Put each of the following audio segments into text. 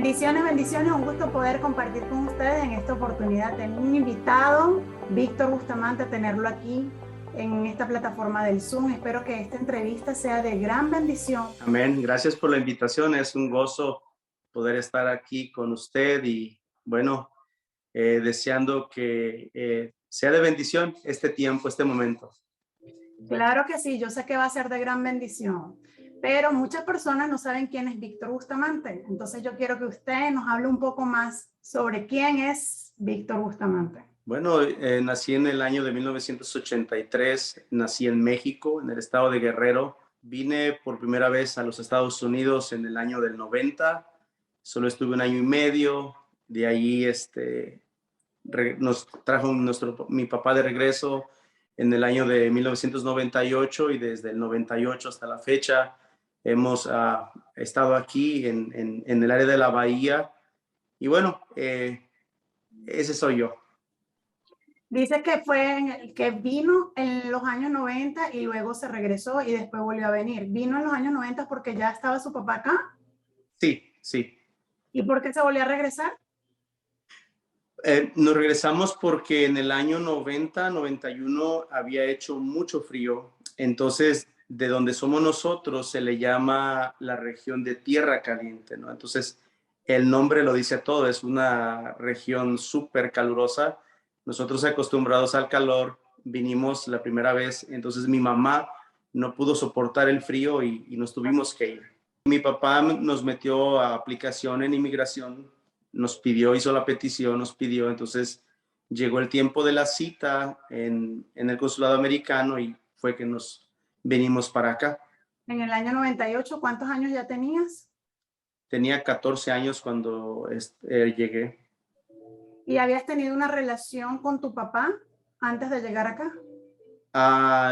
Bendiciones, bendiciones, un gusto poder compartir con ustedes en esta oportunidad. Tengo un invitado, Víctor Bustamante, a tenerlo aquí en esta plataforma del Zoom. Espero que esta entrevista sea de gran bendición. Amén. Gracias por la invitación. Es un gozo poder estar aquí con usted y bueno, deseando que sea de bendición este tiempo, este momento. Claro que sí, yo sé que va a ser de gran bendición, pero muchas personas no saben quién es Víctor Bustamante. Entonces yo quiero que usted nos hable un poco más sobre quién es Víctor Bustamante. Bueno, nací en el año de 1983, nací en México, en el estado de Guerrero. Vine por primera vez a los Estados Unidos en el año del 90. Solo estuve un año y medio. De ahí nos trajo mi papá de regreso en el año de 1998 y desde el 98 hasta la fecha hemos estado aquí en el área de la Bahía. Y bueno, ese soy yo. Dice que que vino en los años 90 y luego se regresó y después volvió a venir. Vino en los años 90 porque ya estaba su papá acá. Sí, sí. ¿Y por qué se volvió a regresar? Nos regresamos porque en el año 90-91 había hecho mucho frío. Entonces, de donde somos nosotros se le llama la región de tierra caliente, ¿no? Entonces, el nombre lo dice todo, es una región súper calurosa. Nosotros acostumbrados al calor, vinimos la primera vez, entonces mi mamá no pudo soportar el frío y nos tuvimos que ir. Mi papá nos metió a aplicación en inmigración, nos pidió, hizo la petición, nos pidió, entonces llegó el tiempo de la cita en el consulado americano y fue que nos venimos para acá. En el año 98, ¿cuántos años ya tenías? Tenía 14 años cuando llegué. ¿Y habías tenido una relación con tu papá antes de llegar acá?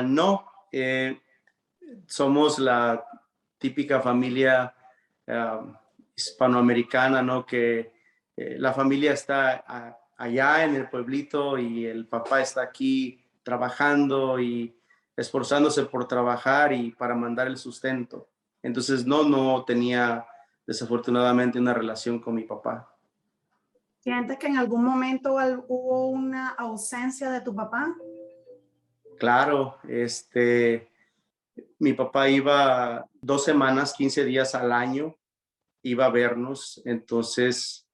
No, somos la típica familia hispanoamericana, ¿no? Que la familia está allá en el pueblito y el papá está aquí trabajando y esforzándose por trabajar y para mandar el sustento. Entonces no tenía desafortunadamente una relación con mi papá. ¿Sientes que en algún momento hubo una ausencia de tu papá? Claro, mi papá iba 2 semanas, 15 días al año, iba a vernos, entonces,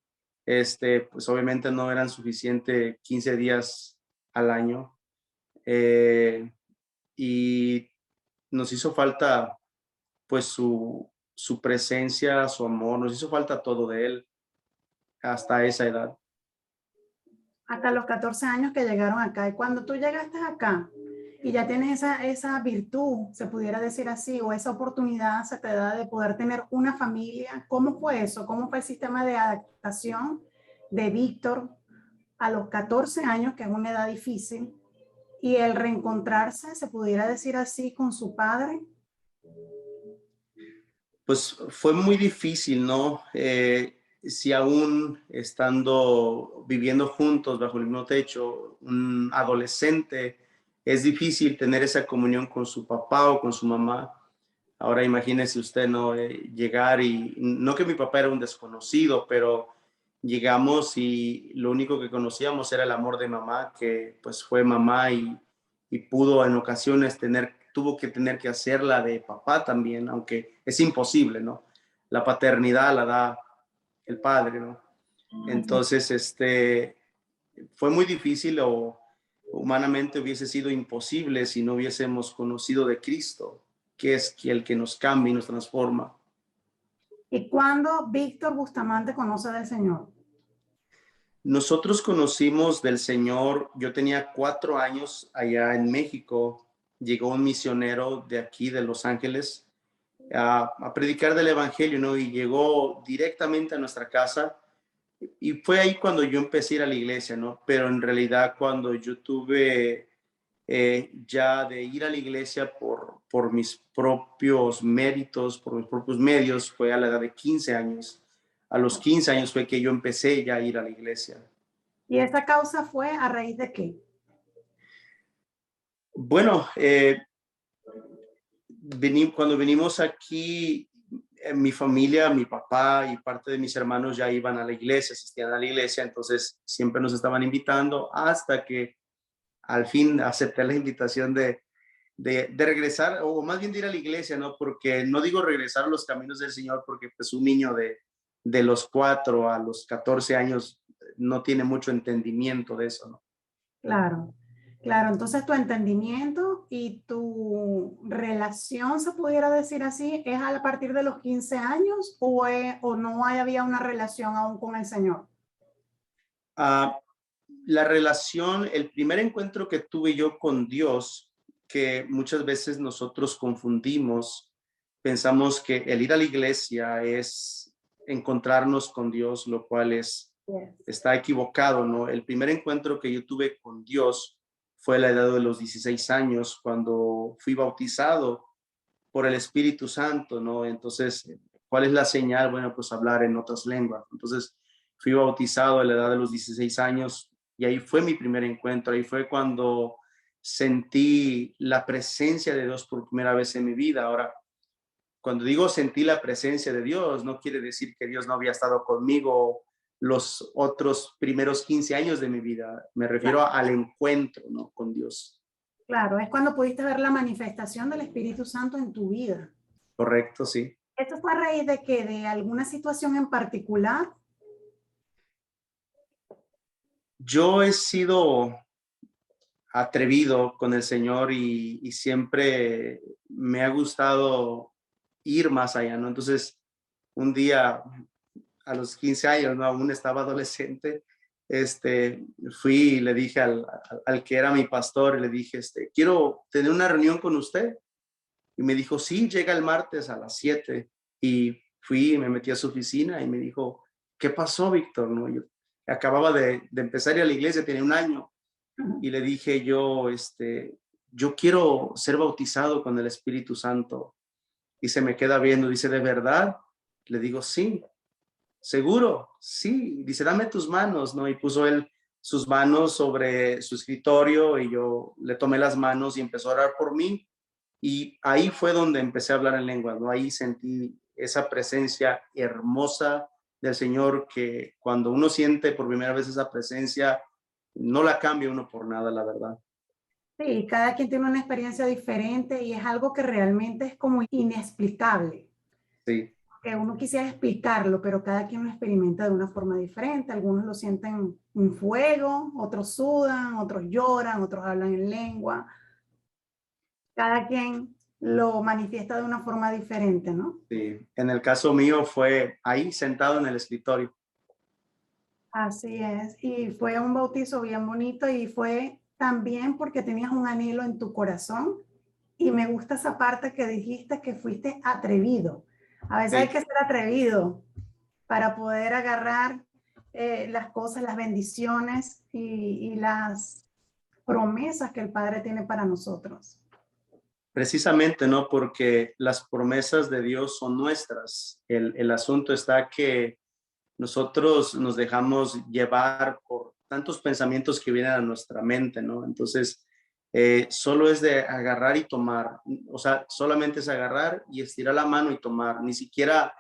pues obviamente no eran suficientes 15 días al año, y nos hizo falta, pues, su presencia, su amor, nos hizo falta todo de él hasta esa edad. Hasta los 14 años que llegaron acá. Y cuando tú llegaste acá y ya tienes esa virtud, se pudiera decir así, o esa oportunidad se te da de poder tener una familia, ¿cómo fue eso? ¿Cómo fue el sistema de adaptación de Víctor a los 14 años, que es una edad difícil, y el reencontrarse, se pudiera decir así, con su padre? Pues fue muy difícil, ¿no? Si aún estando viviendo juntos bajo el mismo techo, un adolescente, es difícil tener esa comunión con su papá o con su mamá. Ahora imagínese usted, ¿no? Llegar y, no que mi papá era un desconocido, pero llegamos y lo único que conocíamos era el amor de mamá, que pues fue mamá y pudo en ocasiones tuvo que tener que hacerla de papá también, aunque es imposible, ¿no? La paternidad la da el padre, ¿no? Entonces, fue muy difícil o humanamente hubiese sido imposible si no hubiésemos conocido de Cristo, que es el que nos cambia y nos transforma. ¿Y cuándo Víctor Bustamante conoce del Señor? Nosotros conocimos del Señor, yo tenía 4 años allá en México, llegó un misionero de aquí, de Los Ángeles, a predicar del Evangelio, ¿no? Y llegó directamente a nuestra casa y fue ahí cuando yo empecé a ir a la iglesia, ¿no? Pero en realidad cuando yo tuve ya de ir a la iglesia por mis propios méritos, por mis propios medios, fue a la edad de 15 años. A los 15 años fue que yo empecé ya a ir a la iglesia. ¿Y esa causa fue a raíz de qué? Bueno, cuando venimos aquí, en mi familia, mi papá y parte de mis hermanos ya iban a la iglesia, asistían a la iglesia, entonces siempre nos estaban invitando hasta que al fin acepté la invitación de regresar, o más bien de ir a la iglesia, ¿no? Porque no digo regresar a los caminos del Señor, porque pues un niño de los 4 a los 14 años no tiene mucho entendimiento de eso, ¿no? Claro, claro. Entonces tu entendimiento y tu relación, se pudiera decir así, es a partir de los 15 años o no había una relación aún con el Señor. Ah, la relación, el primer encuentro que tuve yo con Dios, que muchas veces nosotros confundimos, pensamos que el ir a la iglesia es encontrarnos con Dios, lo cual está equivocado, ¿no? El primer encuentro que yo tuve con Dios fue a la edad de los 16 años, cuando fui bautizado por el Espíritu Santo, ¿no? Entonces, ¿cuál es la señal? Bueno, pues hablar en otras lenguas. Entonces, fui bautizado a la edad de los 16 años y ahí fue mi primer encuentro. Ahí fue cuando sentí la presencia de Dios por primera vez en mi vida. Ahora, cuando digo sentí la presencia de Dios, no quiere decir que Dios no había estado conmigo los otros primeros 15 años de mi vida. Me refiero al encuentro, ¿no? Con Dios. Claro, es cuando pudiste ver la manifestación del Espíritu Santo en tu vida. Correcto, sí. ¿Esto fue a raíz de qué? ¿De alguna situación en particular? Yo he sido atrevido con el Señor y siempre me ha gustado ir más allá, ¿no? Entonces, un día a los 15 años, ¿no? Aún estaba adolescente, fui y le dije al que era mi pastor, y le dije, quiero tener una reunión con usted. Y me dijo, sí, llega el martes a las 7. Y fui y me metí a su oficina y me dijo, ¿qué pasó, Víctor? ¿No? Yo acababa de empezar a ir a la iglesia, tenía un año. Y le dije yo quiero ser bautizado con el Espíritu Santo. Y se me queda viendo, dice, ¿de verdad? Le digo, sí. ¿Seguro? Sí. Dice, dame tus manos, ¿no? Y puso él sus manos sobre su escritorio y yo le tomé las manos y empezó a orar por mí. Y ahí fue donde empecé a hablar en lenguas, ¿no? Ahí sentí esa presencia hermosa del Señor, que cuando uno siente por primera vez esa presencia, no la cambia uno por nada, la verdad. Sí, cada quien tiene una experiencia diferente y es algo que realmente es como inexplicable. Sí, Que uno quisiera explicarlo, pero cada quien lo experimenta de una forma diferente. Algunos lo sienten un fuego, otros sudan, otros lloran, otros hablan en lengua. Cada quien lo manifiesta de una forma diferente, ¿no? sí. En el caso mío fue ahí sentado en el escritorio. Así es. Y fue un bautizo bien bonito y fue también porque tenías un anhelo en tu corazón. Y me gusta esa parte que dijiste que fuiste atrevido. A veces hay Sí, que ser atrevido para poder agarrar las cosas, las bendiciones y las promesas que el Padre tiene para nosotros. precisamente, ¿no? Porque las promesas de Dios son nuestras. El asunto está que nosotros nos dejamos llevar por tantos pensamientos que vienen a nuestra mente, ¿no? Entonces, solo es de agarrar y tomar, o sea, solamente es agarrar y estirar la mano y tomar, ni siquiera,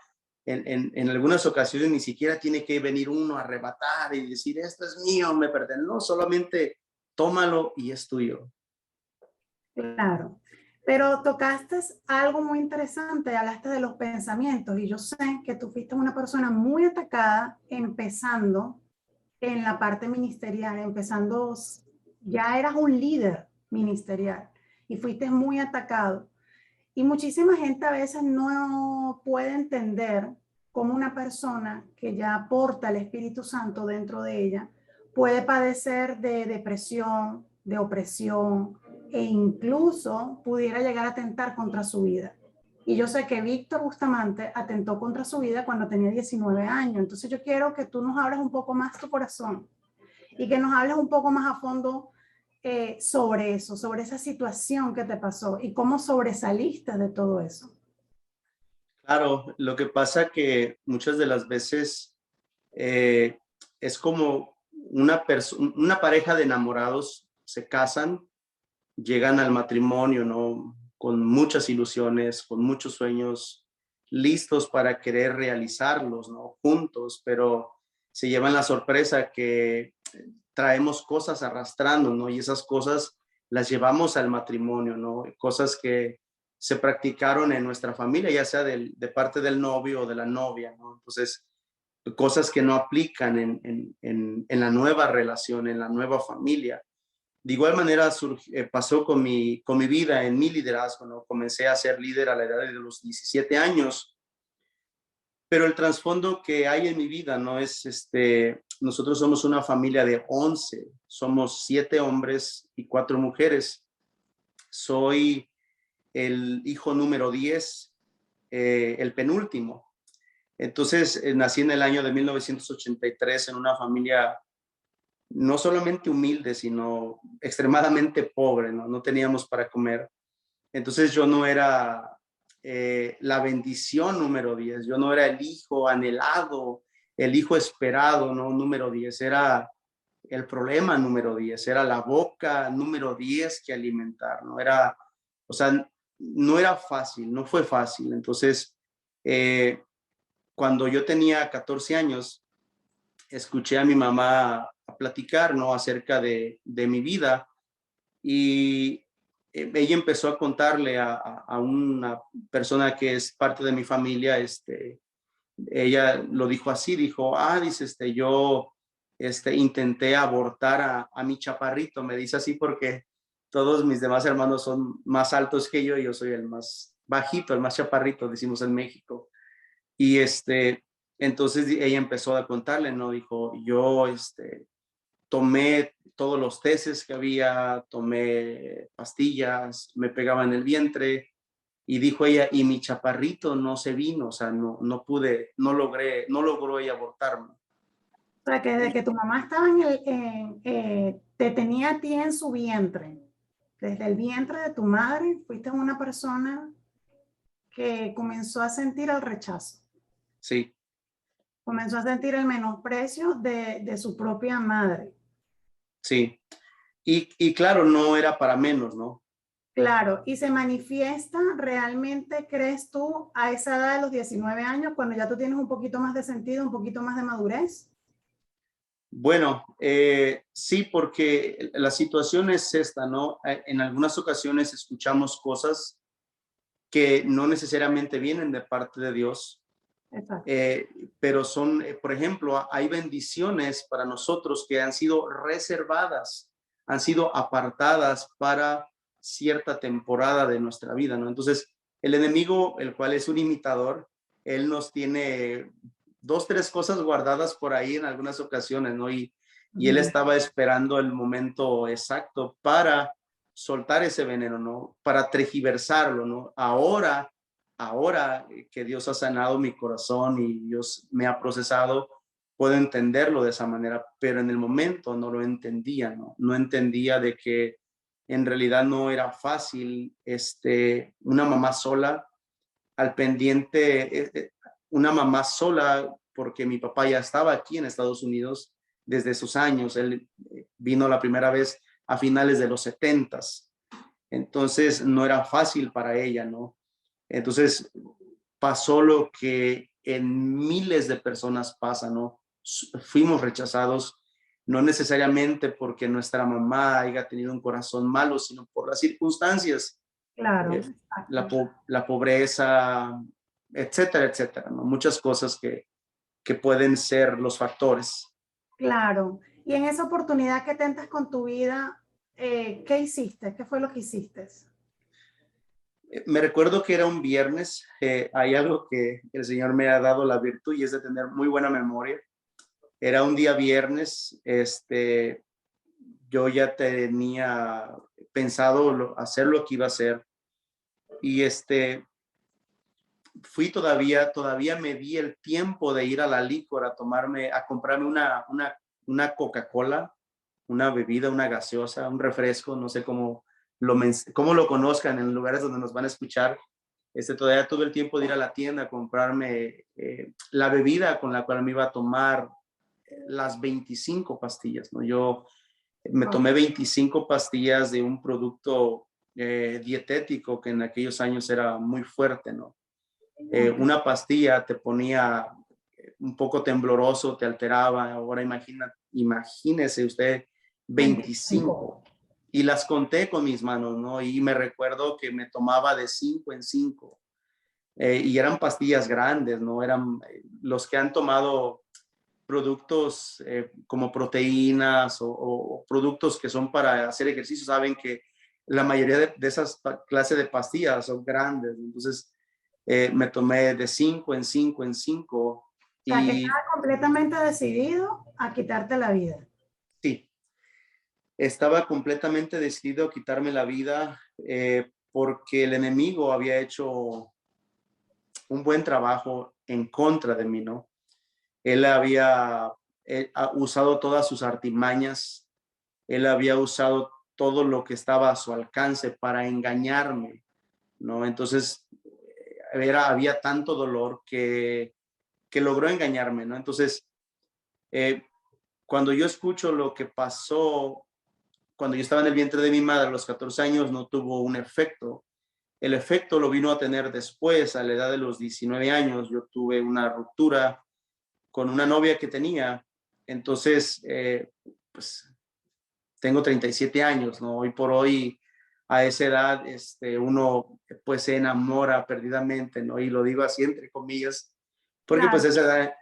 en algunas ocasiones, ni siquiera tiene que venir uno a arrebatar y decir, esto es mío, me pertenece, no, solamente tómalo y es tuyo. Claro. Pero tocaste algo muy interesante, hablaste de los pensamientos y yo sé que tú fuiste una persona muy atacada empezando en la parte ministerial, empezando, ya eras un líder ministerial y fuiste muy atacado. Y muchísima gente a veces no puede entender cómo una persona que ya porta el Espíritu Santo dentro de ella puede padecer de depresión, de opresión e incluso pudiera llegar a atentar contra su vida. Y yo sé que Víctor Bustamante atentó contra su vida cuando tenía 19 años. Entonces yo quiero que tú nos hables un poco más tu corazón y que nos hables un poco más a fondo sobre eso, sobre esa situación que te pasó y cómo sobresaliste de todo eso. Claro, lo que pasa que muchas de las veces eh, es como una pareja de enamorados se casan, llegan al matrimonio, ¿no? Con muchas ilusiones, con muchos sueños, listos para querer realizarlos, ¿no? Juntos, pero se llevan la sorpresa que traemos cosas arrastrando, ¿no? Y esas cosas las llevamos al matrimonio, ¿no? Cosas que se practicaron en nuestra familia, ya sea de parte del novio o de la novia, ¿no? Entonces, cosas que no aplican en la nueva relación, en la nueva familia. De igual manera pasó con mi vida, en mi liderazgo, ¿no? Comencé a ser líder a la edad de los 17 años, pero el trasfondo que hay en mi vida, ¿no? Es, nosotros somos una familia de 11, somos 7 hombres y 4 mujeres. Soy el hijo número 10, el penúltimo. Entonces, nací en el año de 1983 en una familia no solamente humilde, sino extremadamente pobre, ¿no? No teníamos para comer. Entonces yo no era la bendición número 10, yo no era el hijo anhelado, el hijo esperado, ¿no? Número 10, era el problema número 10, era la boca número 10 que alimentar, ¿no? Era, o sea, no era fácil, no fue fácil. Entonces, eh, cuando yo tenía 14 años, escuché a mi mamá a platicar, ¿no? Acerca de mi vida y ella empezó a contarle a una persona que es parte de mi familia, ella lo dijo así, dijo, dice, yo, intenté abortar a mi chaparrito, me dice así porque todos mis demás hermanos son más altos que yo soy el más bajito, el más chaparrito, decimos en México. Y entonces ella empezó a contarle, ¿no? Dijo, yo, tomé todos los tests que había, tomé pastillas, me pegaba en el vientre y dijo ella, y mi chaparrito no se vino, o sea, no pude, no logró ella abortarme. O sea, que desde que tu mamá estaba te tenía a ti en su vientre, desde el vientre de tu madre, fuiste una persona que comenzó a sentir el rechazo, Sí, comenzó a sentir el menosprecio de su propia madre. sí. Y claro, no era para menos, ¿no? Claro, y se manifiesta realmente, ¿crees tú, a esa edad de los 19 años, cuando ya tú tienes un poquito más de sentido, un poquito más de madurez? Bueno, sí, porque la situación es esta, ¿no? En algunas ocasiones escuchamos cosas que no necesariamente vienen de parte de Dios, Exacto. pero son, por ejemplo, hay bendiciones para nosotros que han sido reservadas, han sido apartadas para cierta temporada de nuestra vida, ¿no? Entonces, el enemigo, el cual es un imitador, él nos tiene 2, 3 cosas guardadas por ahí en algunas ocasiones, ¿no? Y él estaba esperando el momento exacto para soltar ese veneno, ¿no? Para tergiversarlo, ¿no? Ahora que Dios ha sanado mi corazón y Dios me ha procesado, puedo entenderlo de esa manera, pero en el momento no lo entendía, ¿no? No entendía de que en realidad no era fácil, una mamá sola al pendiente, una mamá sola, porque mi papá ya estaba aquí en Estados Unidos desde sus años, él vino la primera vez a finales de los 70s, entonces no era fácil para ella, ¿no? Entonces pasó lo que en miles de personas pasa, ¿no? Fuimos rechazados, no necesariamente porque nuestra mamá haya tenido un corazón malo, sino por las circunstancias, Claro, eh, exacto. la pobreza, etcétera, etcétera, ¿no? Muchas cosas que pueden ser los factores. Claro. Y en esa oportunidad que tentas con tu vida, ¿qué hiciste? ¿Qué fue lo que hiciste? Me recuerdo que era un viernes, hay algo que el Señor me ha dado la virtud y es de tener muy buena memoria. Era un día viernes, yo ya tenía pensado hacer lo que iba a hacer y fui todavía me di el tiempo de ir a la licor a comprarme una Coca-Cola, una bebida, una gaseosa, un refresco, no sé cómo lo conozcan en lugares donde nos van a escuchar. Todavía tuve el tiempo de ir a la tienda a comprarme la bebida con la cual me iba a tomar las 25 pastillas, ¿no? Yo me Oh, tomé 25 pastillas de un producto dietético que en aquellos años era muy fuerte, ¿no? Ok. Una pastilla te ponía un poco tembloroso, te alteraba. Ahora imagínese usted 25. 25. Y las conté con mis manos, ¿no? Y me recuerdo que me tomaba de 5 en 5. Y eran pastillas grandes, ¿no? Eran los que han tomado productos como proteínas o productos que son para hacer ejercicio, saben que la mayoría de esas clases de pastillas son grandes. Entonces, me tomé de 5 en 5 en 5 O sea, que estaba y completamente decidido a quitarte la vida. sí, estaba completamente decidido a quitarme la vida porque el enemigo había hecho un buen trabajo en contra de mí, ¿no? Él había usado todas sus artimañas, él había usado todo lo que estaba a su alcance para engañarme, ¿no? Entonces, había tanto dolor que logró engañarme, ¿no? Entonces, eh, cuando yo escucho lo que pasó cuando yo estaba en el vientre de mi madre a los 14 años, no tuvo un efecto. El efecto lo vino a tener después, a la edad de los 19 años. Yo tuve una ruptura con una novia que tenía. Entonces, pues tengo 37 años, ¿no? Hoy por hoy, a esa edad, uno pues se enamora perdidamente, ¿no? Y lo digo así entre comillas, porque pues Claro, esa edad,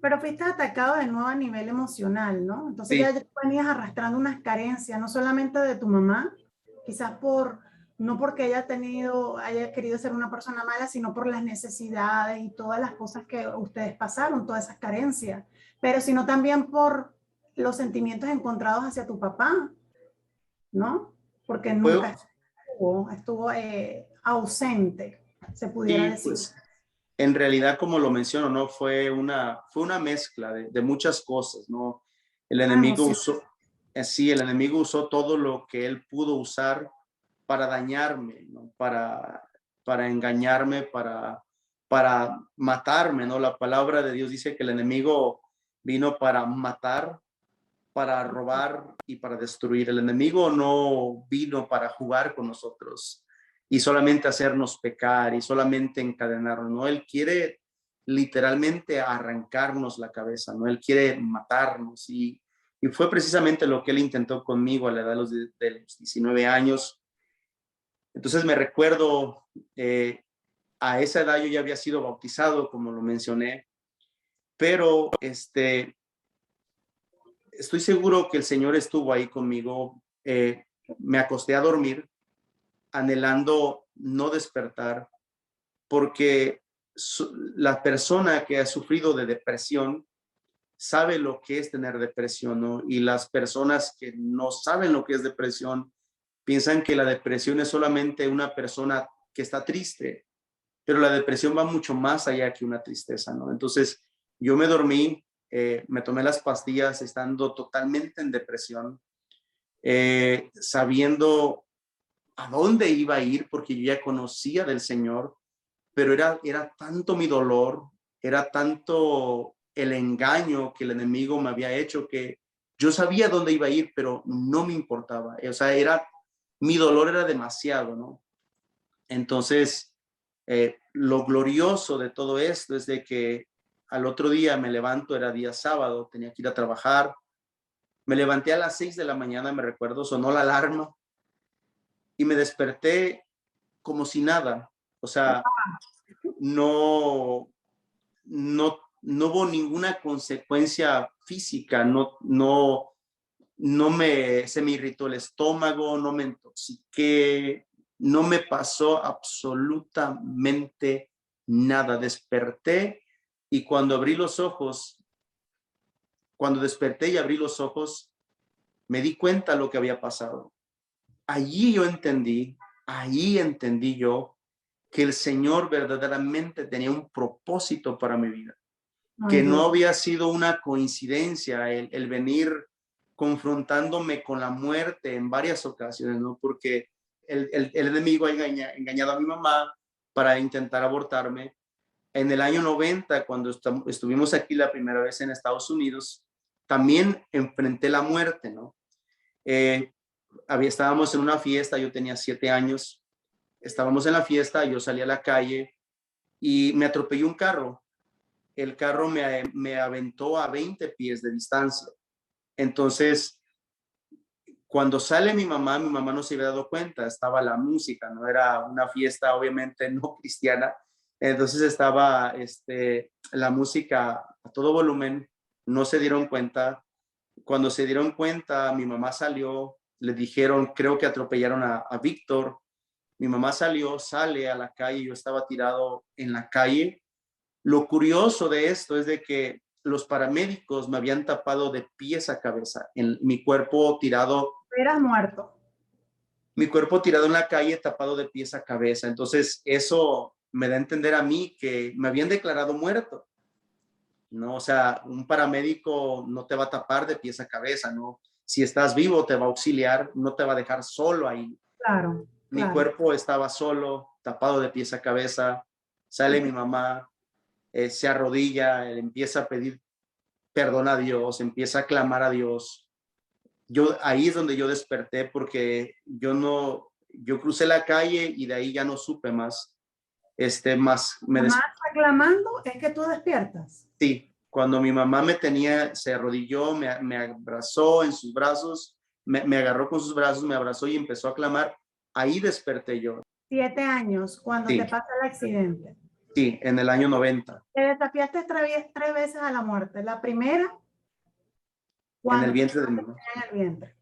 pero fuiste atacado de nuevo a nivel emocional, ¿no? Entonces sí, ya venías arrastrando unas carencias, no solamente de tu mamá, quizás no porque haya querido ser una persona mala, sino por las necesidades y todas las cosas que ustedes pasaron, todas esas carencias, pero sino también por los sentimientos encontrados hacia tu papá, ¿no? Porque fue, nunca estuvo ausente, se pudiera y decir. pues en realidad, como lo menciono, ¿no? Fue una mezcla de muchas cosas, ¿no? El Ah, enemigo emoción. usó, sí, el enemigo usó todo lo que él pudo usar para dañarme, ¿no? Para engañarme, para matarme, ¿no? La palabra de Dios dice que el enemigo vino para matar, para robar y para destruir. El enemigo no vino para jugar con nosotros y solamente hacernos pecar y solamente encadenarnos, ¿no? Él quiere literalmente arrancarnos la cabeza, ¿no? Él quiere matarnos y fue precisamente lo que él intentó conmigo a la edad de los 19 años. Entonces me recuerdo, a esa edad yo ya había sido bautizado, como lo mencioné, pero estoy seguro que el Señor estuvo ahí conmigo. Me acosté a dormir anhelando no despertar porque la persona que ha sufrido de depresión sabe lo que es tener depresión, ¿no? Y las personas que no saben lo que es depresión piensan que la depresión es solamente una persona que está triste, pero la depresión va mucho más allá que una tristeza, ¿no? Entonces, yo me dormí, me tomé las pastillas estando totalmente en depresión, sabiendo a dónde iba a ir porque yo ya conocía del Señor, pero era tanto mi dolor, era tanto el engaño que el enemigo me había hecho que yo sabía dónde iba a ir, pero no me importaba. O sea, mi dolor era demasiado, ¿no? Entonces, lo glorioso de todo esto es de que al otro día me levanto, era día sábado, tenía que ir a trabajar, me levanté a las 6 de la mañana, me recuerdo, sonó la alarma y me desperté como si nada. O sea, no, no hubo ninguna consecuencia física, se me irritó el estómago, no me intoxiqué, no me pasó absolutamente nada. Desperté y cuando desperté y abrí los ojos, me di cuenta de lo que había pasado. Allí yo entendí, ahí entendí yo que el Señor verdaderamente tenía un propósito para mi vida, Ay, que no Dios. había sido una coincidencia el venir confrontándome con la muerte en varias ocasiones, ¿no? Porque el enemigo ha engañado a mi mamá para intentar abortarme. En el año 90, cuando estuvimos aquí la primera vez en Estados Unidos, también enfrenté la muerte, ¿no? Eh, Estábamos en una fiesta, yo tenía 7 años, estábamos en la fiesta, yo salí a la calle y me atropelló un carro. El carro me aventó a 20 pies de distancia. Entonces, cuando sale mi mamá no se había dado cuenta, estaba la música, no era una fiesta obviamente no cristiana, entonces estaba la música a todo volumen, no se dieron cuenta. Cuando se dieron cuenta, mi mamá salió, le dijeron, creo que atropellaron a Víctor. Mi mamá sale a la calle, yo estaba tirado en la calle. Lo curioso de esto es de que los paramédicos me habían tapado de pies a cabeza, en mi cuerpo tirado. Eras muerto. Mi cuerpo tirado en la calle, tapado de pies a cabeza. Entonces, eso me da a entender a mí que me habían declarado muerto, ¿no? O sea, un paramédico no te va a tapar de pies a cabeza, ¿no? Si estás vivo, te va a auxiliar, no te va a dejar solo ahí. Claro, Mi claro. cuerpo estaba solo, tapado de pies a cabeza. Sale mi mamá, se arrodilla, empieza a pedir perdón a Dios, empieza a clamar a Dios. Ahí es donde yo desperté porque yo crucé la calle y de ahí ya no supe más. Mamá está clamando, es que tú despiertas. Sí, cuando mi mamá se arrodilló, me abrazó en sus brazos, me agarró con sus brazos, me abrazó y empezó a clamar. Ahí desperté yo. 7 años, cuando te Sí, pasa el accidente. sí, en el año 90, Te desafiaste 3 veces a la muerte. La primera, en el cuando te vientre de mi mamá. en el vientre.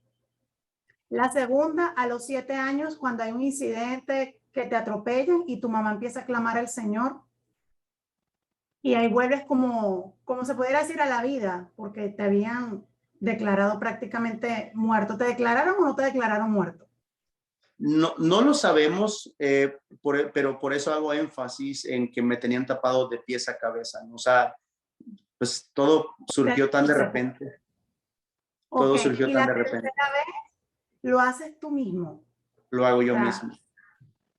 La segunda, a los 7 años, cuando hay un incidente que te atropellan y tu mamá empieza a clamar al Señor. Y ahí vuelves como se pudiera decir a la vida, porque te habían declarado prácticamente muerto. ¿Te declararon o no te declararon muerto? No, no lo sabemos, pero por eso hago énfasis en que me tenían tapado de pies a cabeza, ¿no? O sea, pues todo surgió tan de repente. Todo Ok, surgió y tan la de repente. tercera vez lo haces tú mismo. Lo hago O yo sea, mismo.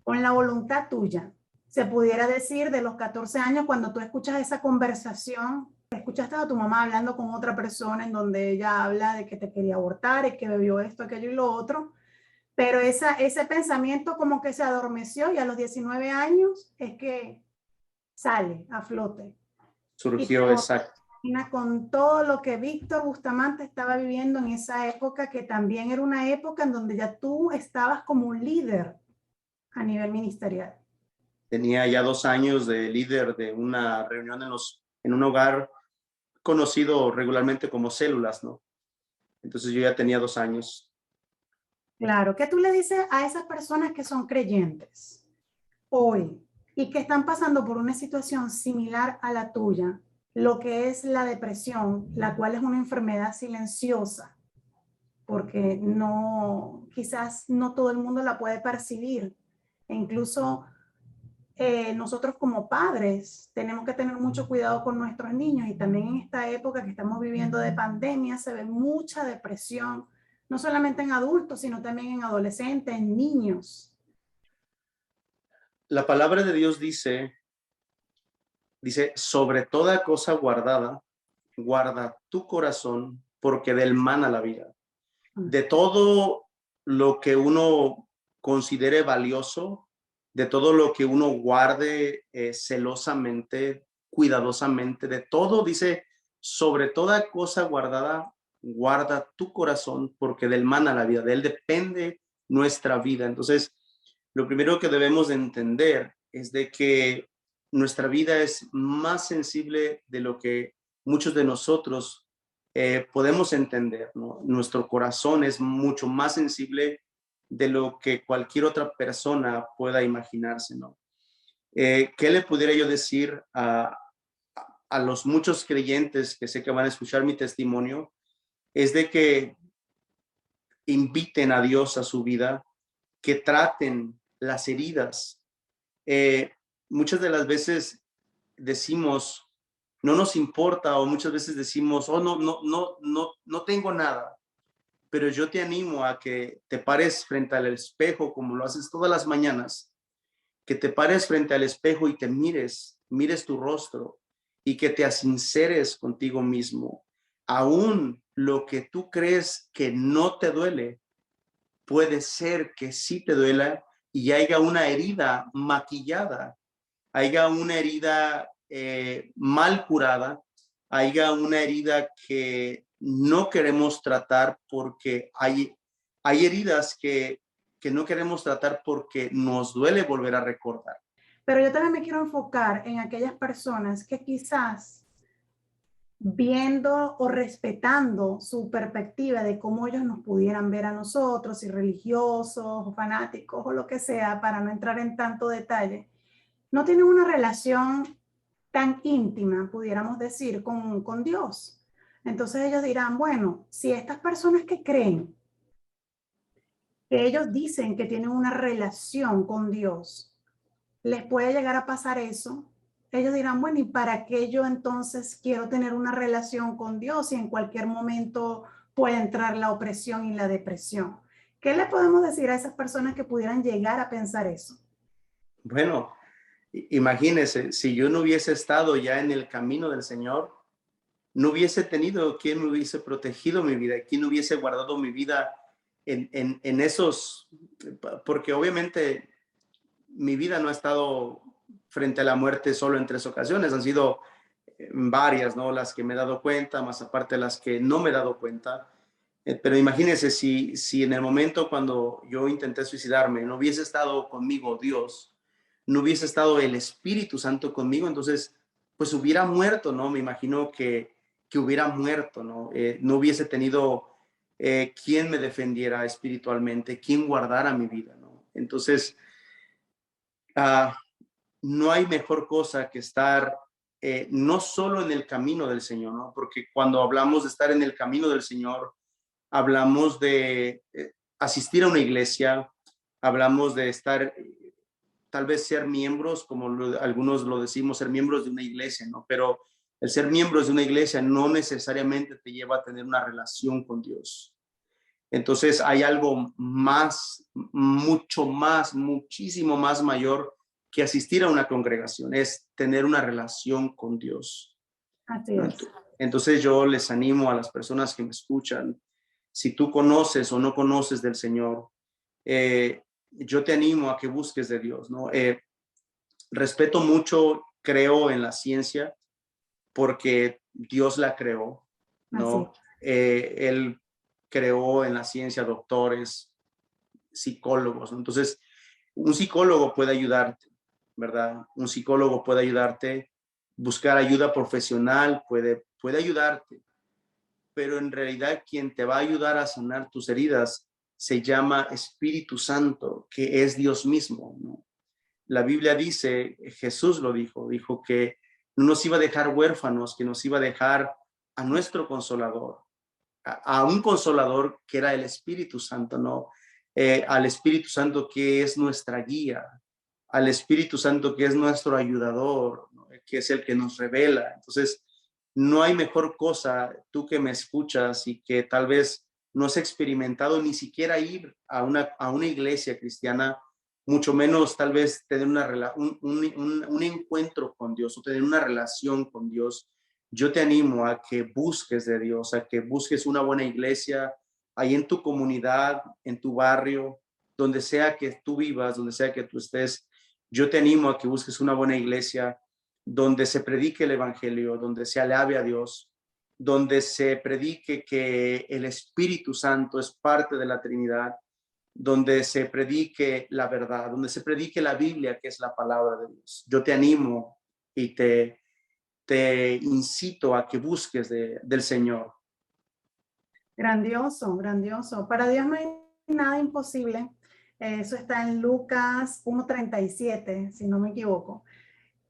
con la voluntad tuya. Se pudiera decir de los 14 años, cuando tú escuchas esa conversación, escuchaste a tu mamá hablando con otra persona en donde ella habla de que te quería abortar y que bebió esto, aquello y lo otro, pero ese pensamiento como que se adormeció y a los 19 años es que sale a flote. Y te Surgió, exacto. imaginas con todo lo que Víctor Bustamante estaba viviendo en esa época, que también era una época en donde ya tú estabas como un líder a nivel ministerial. Tenía ya 2 años de líder de una reunión en un hogar conocido regularmente como Células, ¿no? Entonces yo ya tenía 2 años. Claro, ¿qué tú le dices a esas personas que son creyentes hoy y que están pasando por una situación similar a la tuya, lo que es la depresión, la cual es una enfermedad silenciosa, porque no, quizás no todo el mundo la puede percibir, e incluso nosotros como padres tenemos que tener mucho cuidado con nuestros niños, y también en esta época que estamos viviendo de pandemia se ve mucha depresión, no solamente en adultos, sino también en adolescentes, en niños. La palabra de Dios dice, sobre toda cosa guardada, guarda tu corazón, porque del mana la vida. De todo lo que uno considere valioso, de todo lo que uno guarde celosamente, cuidadosamente, de todo, dice, sobre toda cosa guardada, guarda tu corazón, porque del mana la vida, de él depende nuestra vida. Entonces, lo primero que debemos de entender es de que nuestra vida es más sensible de lo que muchos de nosotros podemos entender, ¿no? Nuestro corazón es mucho más sensible de lo que cualquier otra persona pueda imaginarse, ¿no? ¿Qué le pudiera yo decir a los muchos creyentes que sé que van a escuchar mi testimonio? Es de que inviten a Dios a su vida, que traten las heridas. Muchas de las veces decimos, no nos importa, o muchas veces decimos, oh, no tengo nada. Pero yo te animo a que te pares frente al espejo, como lo haces todas las mañanas, que te pares frente al espejo y te mires tu rostro, y que te asinceres contigo mismo. Aún lo que tú crees que no te duele, puede ser que sí te duela y haya una herida maquillada haya una herida mal curada, haya una herida que no queremos tratar porque hay heridas que no queremos tratar porque nos duele volver a recordar. Pero yo también me quiero enfocar en aquellas personas que quizás viendo o respetando su perspectiva de cómo ellos nos pudieran ver a nosotros, si religiosos o fanáticos o lo que sea, para no entrar en tanto detalle, no tienen una relación tan íntima, pudiéramos decir, con Dios. Entonces ellos dirán, bueno, si estas personas que creen, que ellos dicen que tienen una relación con Dios, les puede llegar a pasar eso, ellos dirán, bueno, ¿y para qué yo entonces quiero tener una relación con Dios si en cualquier momento puede entrar la opresión y la depresión? ¿Qué le podemos decir a esas personas que pudieran llegar a pensar eso? Bueno, imagínese, si yo no hubiese estado ya en el camino del Señor, no hubiese tenido quien me hubiese protegido mi vida, quien hubiese guardado mi vida en esos, porque obviamente mi vida no ha estado frente a la muerte solo en 3 ocasiones, han sido varias, ¿no? Las que me he dado cuenta, más aparte las que no me he dado cuenta. Pero imagínense si en el momento cuando yo intenté suicidarme no hubiese estado conmigo Dios, no hubiese estado el Espíritu Santo conmigo, entonces pues hubiera muerto, ¿no? Me imagino que hubiera muerto, ¿no? No hubiese tenido quien me defendiera espiritualmente, quien guardara mi vida, ¿no? Entonces, uh, no hay mejor cosa que estar no solo en el camino del Señor, ¿no? Porque cuando hablamos de estar en el camino del Señor, hablamos de asistir a una iglesia, hablamos de estar, tal vez ser miembros, como algunos lo decimos, ser miembros de una iglesia, ¿no? Pero el ser miembros de una iglesia no necesariamente te lleva a tener una relación con Dios. Entonces hay algo más, mucho más, muchísimo más mayor que asistir a una congregación, es tener una relación con Dios. Así es. Entonces yo les animo a las personas que me escuchan, si tú conoces o no conoces del Señor, yo te animo a que busques de Dios, ¿no? Respeto mucho, creo en la ciencia, porque Dios la creó, ¿no? Él creó en la ciencia doctores, psicólogos, ¿no? Entonces, un psicólogo puede ayudarte, ¿verdad? Un psicólogo puede ayudarte, buscar ayuda profesional puede ayudarte, pero en realidad quien te va a ayudar a sanar tus heridas se llama Espíritu Santo, que es Dios mismo, ¿no? La Biblia dice, Jesús lo dijo que no nos iba a dejar huérfanos, que nos iba a dejar a nuestro consolador, a un consolador que era el Espíritu Santo, ¿no? Al Espíritu Santo que es nuestra guía, al Espíritu Santo que es nuestro ayudador, ¿no? Que es el que nos revela. Entonces, no hay mejor cosa, tú que me escuchas y que tal vez no has experimentado ni siquiera ir a una iglesia cristiana, mucho menos tal vez tener un encuentro con Dios o tener una relación con Dios. Yo te animo a que busques de Dios, a que busques una buena iglesia ahí en tu comunidad, en tu barrio, donde sea que tú vivas, donde sea que tú estés. Yo te animo a que busques una buena iglesia donde se predique el evangelio, donde se alabe a Dios, donde se predique que el Espíritu Santo es parte de la Trinidad, donde se predique la verdad, donde se predique la Biblia, que es la palabra de Dios. Yo te animo y te incito a que busques del Señor. Grandioso, grandioso. Para Dios no hay nada imposible. Eso está en Lucas 1:37, si no me equivoco.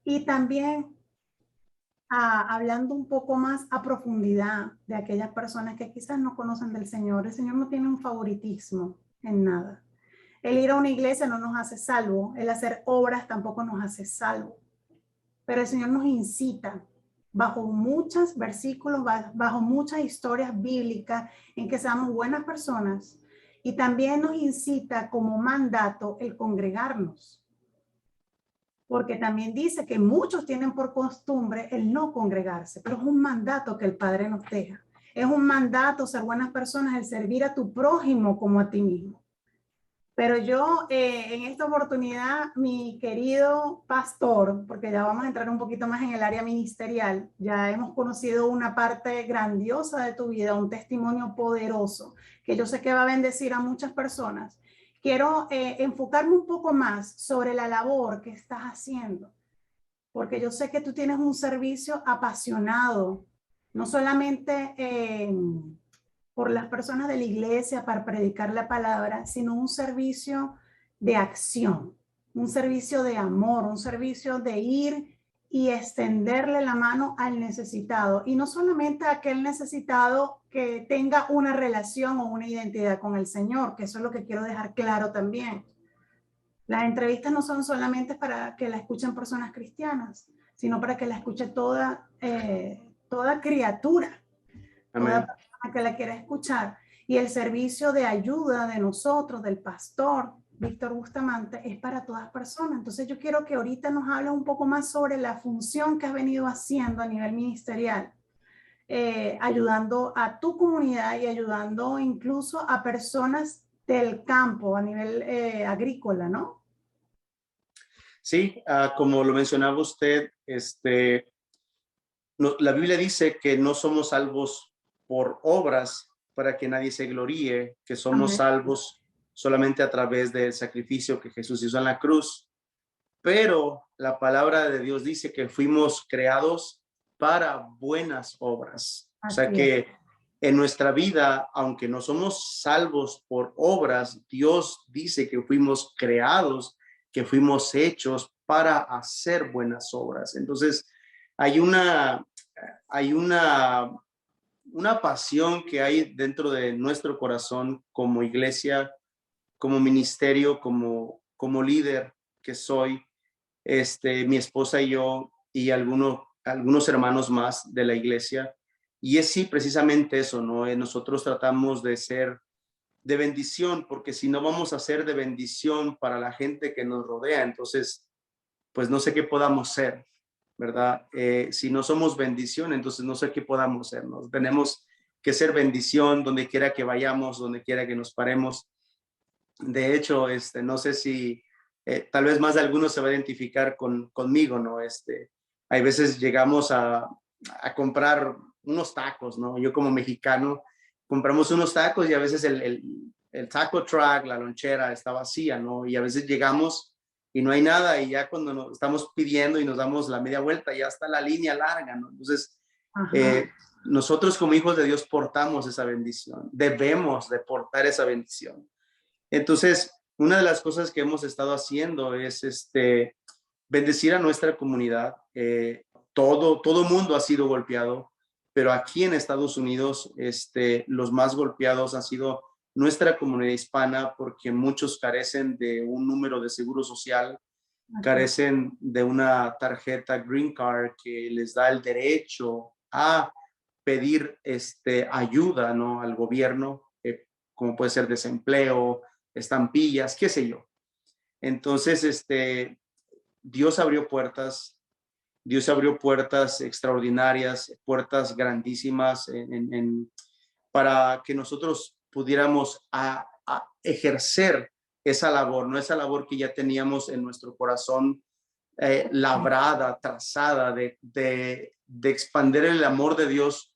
Y también hablando un poco más a profundidad de aquellas personas que quizás no conocen del Señor, el Señor no tiene un favoritismo en nada. El ir a una iglesia no nos hace salvo, el hacer obras tampoco nos hace salvo, pero el Señor nos incita bajo muchos versículos, bajo muchas historias bíblicas en que seamos buenas personas, y también nos incita como mandato el congregarnos. Porque también dice que muchos tienen por costumbre el no congregarse, pero es un mandato que el Padre nos deja. Es un mandato ser buenas personas, el servir a tu prójimo como a ti mismo. Pero yo en esta oportunidad, mi querido pastor, porque ya vamos a entrar un poquito más en el área ministerial, ya hemos conocido una parte grandiosa de tu vida, un testimonio poderoso, que yo sé que va a bendecir a muchas personas. Quiero enfocarme un poco más sobre la labor que estás haciendo, porque yo sé que tú tienes un servicio apasionado, no solamente por las personas de la iglesia para predicar la palabra, sino un servicio de acción, un servicio de amor, un servicio de ir y extenderle la mano al necesitado. Y no solamente a aquel necesitado que tenga una relación o una identidad con el Señor, que eso es lo que quiero dejar claro también. Las entrevistas no son solamente para que la escuchen personas cristianas, sino para que la escuche toda criatura, toda Amén. persona que la quiera escuchar. Y el servicio de ayuda de nosotros, del pastor Víctor Bustamante, es para todas personas. Entonces yo quiero que ahorita nos hable un poco más sobre la función que has venido haciendo a nivel ministerial, ayudando a tu comunidad y ayudando incluso a personas del campo a nivel agrícola, ¿no? Sí, como lo mencionaba usted, la Biblia dice que no somos salvos por obras para que nadie se gloríe, que somos Amén. salvos solamente a través del sacrificio que Jesús hizo en la cruz. Pero la palabra de Dios dice que fuimos creados para buenas obras. O sea Así es. que en nuestra vida, aunque no somos salvos por obras, Dios dice que fuimos creados, que fuimos hechos para hacer buenas obras. Entonces, hay una, hay una pasión que hay dentro de nuestro corazón como iglesia, como ministerio, como líder que soy, mi esposa y yo y algunos hermanos más de la iglesia. Y es sí, precisamente eso, ¿no? Nosotros tratamos de ser de bendición, porque si no vamos a ser de bendición para la gente que nos rodea, entonces, pues no sé qué podamos ser, ¿verdad? Si no somos bendición, entonces no sé qué podamos ser, ¿no? Tenemos que ser bendición donde quiera que vayamos, donde quiera que nos paremos. De hecho, no sé si tal vez más de algunos se va a identificar conmigo, ¿no? Hay veces llegamos a comprar unos tacos, ¿no? Yo como mexicano compramos unos tacos y a veces el taco truck, la lonchera está vacía, ¿no? Y a veces llegamos y no hay nada y ya cuando nos estamos pidiendo y nos damos la media vuelta, ya está la línea larga, ¿no? Entonces, Ajá. eh, nosotros como hijos de Dios portamos esa bendición, debemos de portar esa bendición. Entonces, una de las cosas que hemos estado haciendo es bendecir a nuestra comunidad. Todo mundo ha sido golpeado, pero aquí en Estados Unidos, los más golpeados han sido nuestra comunidad hispana porque muchos carecen de un número de seguro social, Así es. carecen de una tarjeta Green Card que les da el derecho a pedir ayuda, ¿no? Al gobierno, como puede ser desempleo, estampillas, qué sé yo. Entonces, Dios abrió puertas extraordinarias, puertas grandísimas para que nosotros pudiéramos a ejercer esa labor, ¿no? Esa labor que ya teníamos en nuestro corazón, labrada, trazada, de expandir el amor de Dios,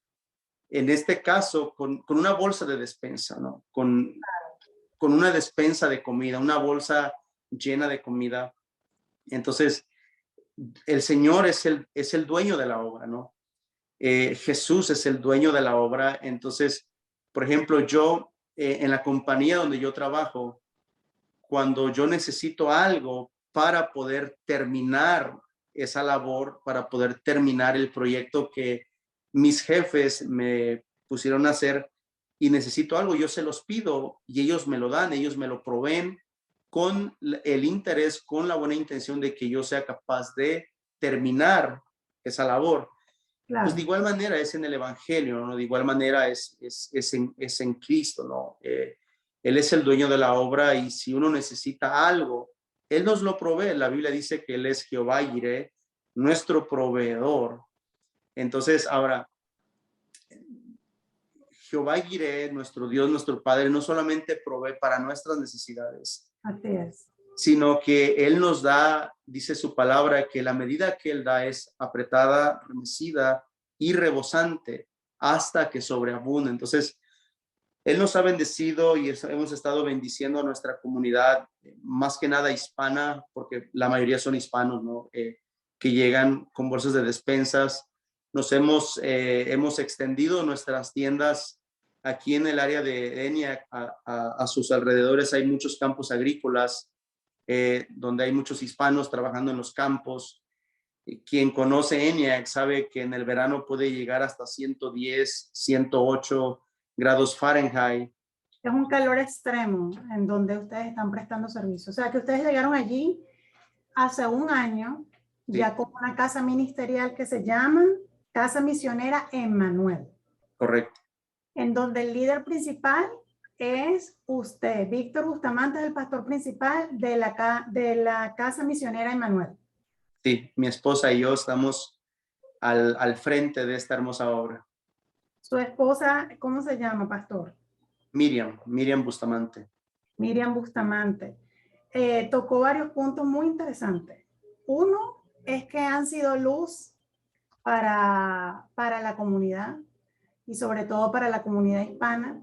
en este caso, con una bolsa de despensa, ¿no? Con una despensa de comida, una bolsa llena de comida. Entonces, el Señor es el dueño de la obra, ¿no? Jesús es el dueño de la obra. Entonces, por ejemplo, yo en la compañía donde yo trabajo, cuando yo necesito algo para poder terminar esa labor, para poder terminar el proyecto que mis jefes me pusieron a hacer y necesito algo, yo se los pido y ellos me lo dan, ellos me lo proveen con el interés, con la buena intención de que yo sea capaz de terminar esa labor. Pues de Claro. igual manera es en el Evangelio, ¿no? De igual manera es en Cristo, ¿no? Él es el dueño de la obra y si uno necesita algo, Él nos lo provee. La Biblia dice que Él es Jehová Jireh, nuestro proveedor. Entonces, ahora, Jehová Jireh, nuestro Dios, nuestro Padre, no solamente provee para nuestras necesidades, Así es. sino que Él nos da, dice su palabra, que la medida que Él da es apretada, remecida y rebosante hasta que sobreabunde. Entonces, Él nos ha bendecido y hemos estado bendiciendo a nuestra comunidad, más que nada hispana, porque la mayoría son hispanos, ¿no? Que llegan con bolsas de despensas. Hemos extendido nuestras tiendas aquí en el área de ENIAC, a sus alrededores hay muchos campos agrícolas, donde hay muchos hispanos trabajando en los campos. Quien conoce ENIAC sabe que en el verano puede llegar hasta 110, 108 grados Fahrenheit. Es un calor extremo en donde ustedes están prestando servicio. O sea, que ustedes llegaron allí hace un año, Sí. ya con una casa ministerial que se llama Casa Misionera Emmanuel. Correcto. En donde el líder principal es usted. Víctor Bustamante es el pastor principal de la Casa Misionera Emmanuel. Sí, mi esposa y yo estamos al frente de esta hermosa obra. Su esposa, ¿cómo se llama, pastor? Miriam Bustamante. Miriam Bustamante. Tocó varios puntos muy interesantes. Uno es que han sido luz para la comunidad y sobre todo para la comunidad hispana,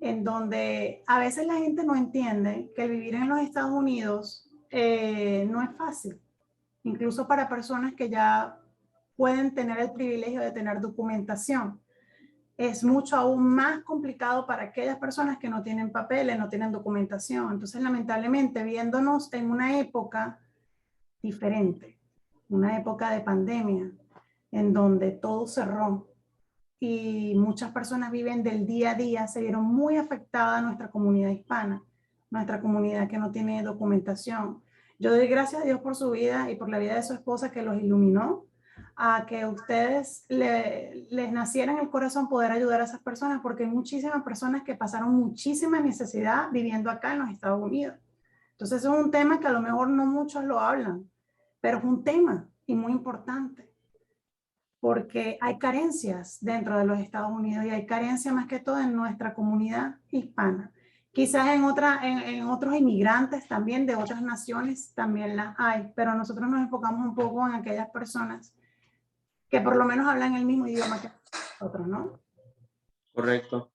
en donde a veces la gente no entiende que vivir en los Estados Unidos no es fácil, incluso para personas que ya pueden tener el privilegio de tener documentación. Es mucho aún más complicado para aquellas personas que no tienen papeles, no tienen documentación. Entonces, lamentablemente, viéndonos en una época diferente, una época de pandemia, en donde todo cerró y muchas personas viven del día a día, se vieron muy afectada nuestra comunidad hispana, nuestra comunidad que no tiene documentación. Yo doy gracias a Dios por su vida y por la vida de su esposa que los iluminó a que ustedes les naciera en el corazón poder ayudar a esas personas, porque hay muchísimas personas que pasaron muchísima necesidad viviendo acá en los Estados Unidos. Entonces es un tema que a lo mejor no muchos lo hablan, pero es un tema y muy importante, porque hay carencias dentro de los Estados Unidos y hay carencia más que todo en nuestra comunidad hispana. Quizás en otros inmigrantes también de otras naciones también las hay, pero nosotros nos enfocamos un poco en aquellas personas que por lo menos hablan el mismo idioma que nosotros, ¿no? Correcto.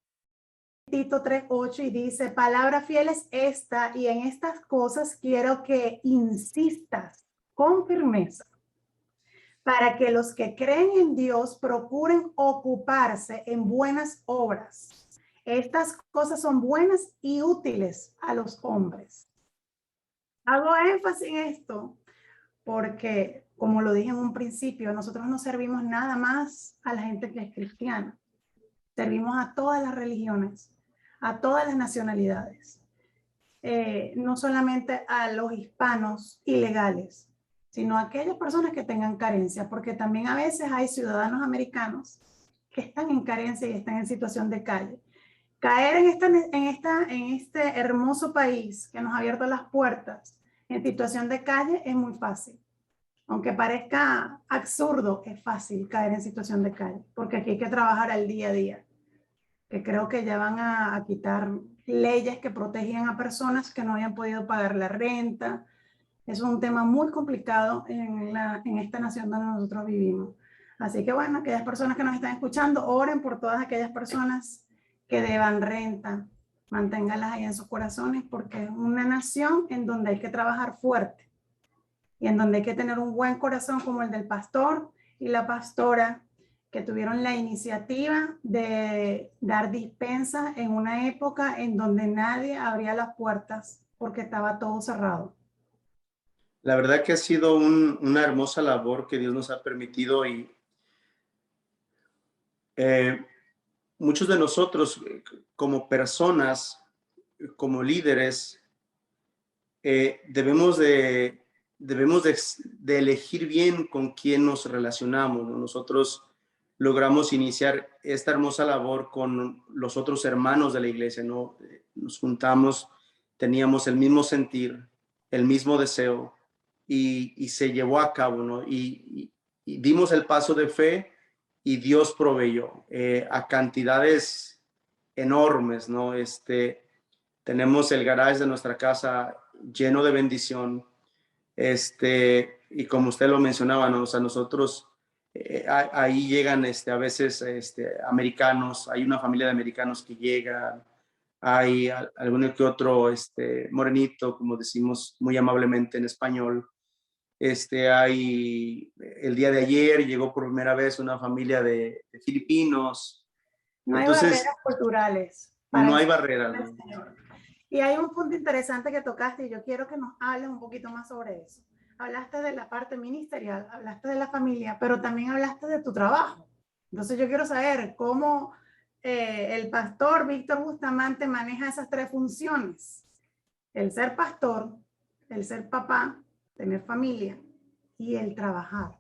Tito 3:8 y dice, palabra fiel es esta, y en estas cosas quiero que insistas con firmeza, para que los que creen en Dios procuren ocuparse en buenas obras. Estas cosas son buenas y útiles a los hombres. Hago énfasis en esto porque, como lo dije en un principio, nosotros no servimos nada más a la gente que es cristiana. Servimos a todas las religiones, a todas las nacionalidades. No solamente a los hispanos ilegales, sino a aquellas personas que tengan carencia, porque también a veces hay ciudadanos americanos que están en carencia y están en situación de calle. Caer en este hermoso país que nos ha abierto las puertas en situación de calle es muy fácil. Aunque parezca absurdo, es fácil caer en situación de calle, porque aquí hay que trabajar al día a día, que creo que ya van a quitar leyes que protegían a personas que no habían podido pagar la renta. Eso es un tema muy complicado en esta nación donde nosotros vivimos. Así que bueno, aquellas personas que nos están escuchando, oren por todas aquellas personas que deban renta, manténganlas ahí en sus corazones, porque es una nación en donde hay que trabajar fuerte y en donde hay que tener un buen corazón como el del pastor y la pastora, que tuvieron la iniciativa de dar dispensa en una época en donde nadie abría las puertas porque estaba todo cerrado. La verdad que ha sido una hermosa labor que Dios nos ha permitido y muchos de nosotros como personas, como líderes, debemos de elegir bien con quién nos relacionamos, ¿no? Nosotros logramos iniciar esta hermosa labor con los otros hermanos de la iglesia, ¿no? Nos juntamos, teníamos el mismo sentir, el mismo deseo y se llevó a cabo, ¿no? Y dimos el paso de fe y Dios proveyó a cantidades enormes, ¿no? Tenemos el garage de nuestra casa lleno de bendición. Y como usted lo mencionaba, ¿no? O sea, nosotros, ahí llegan a veces americanos, hay una familia de americanos que llegan, hay alguno que otro morenito, como decimos muy amablemente en español. El día de ayer llegó por primera vez una familia de filipinos. No hay Entonces, barreras culturales para no hay eso barreras, del ¿no? Señor. Y hay un punto interesante que tocaste y yo quiero que nos hables un poquito más sobre eso. Hablaste de la parte ministerial, hablaste de la familia, pero también hablaste de tu trabajo. Entonces yo quiero saber cómo el pastor Víctor Bustamante maneja esas tres funciones. El ser pastor, el ser papá, tener familia y el trabajar.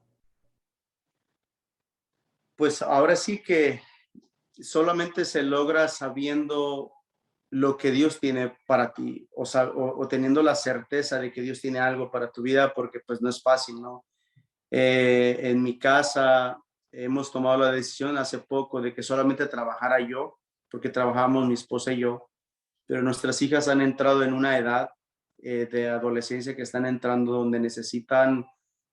Pues ahora sí que solamente se logra sabiendo lo que Dios tiene para ti, o teniendo la certeza de que Dios tiene algo para tu vida, porque pues no es fácil, ¿no? En mi casa hemos tomado la decisión hace poco de que solamente trabajara yo, porque trabajamos mi esposa y yo, pero nuestras hijas han entrado en una edad de adolescencia que están entrando donde necesitan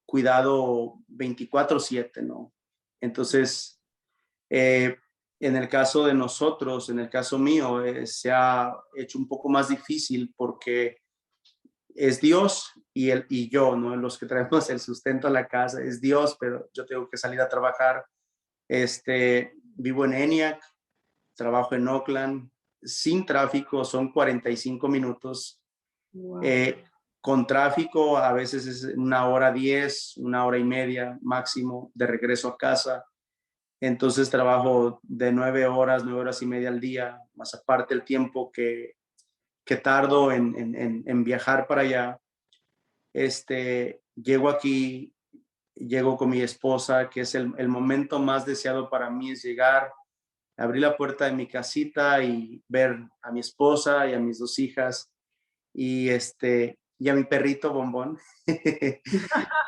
cuidado 24/7, ¿no? Entonces, en el caso de nosotros, en el caso mío, se ha hecho un poco más difícil porque es Dios y yo, ¿no? Los que traemos el sustento a la casa, es Dios, pero yo tengo que salir a trabajar. Vivo en ENIAC, trabajo en Oakland, sin tráfico son 45 minutos. Wow. Eh, con tráfico a veces es 1 hora 10, 1 hora y media máximo de regreso a casa. Entonces trabajo de 9 horas, 9 horas y media al día, más aparte el tiempo que tardo en viajar para allá. Llego aquí, llego con mi esposa, que es el momento más deseado para mí, es llegar, abrir la puerta de mi casita y ver a mi esposa y a mis 2 hijas y a mi perrito Bombón.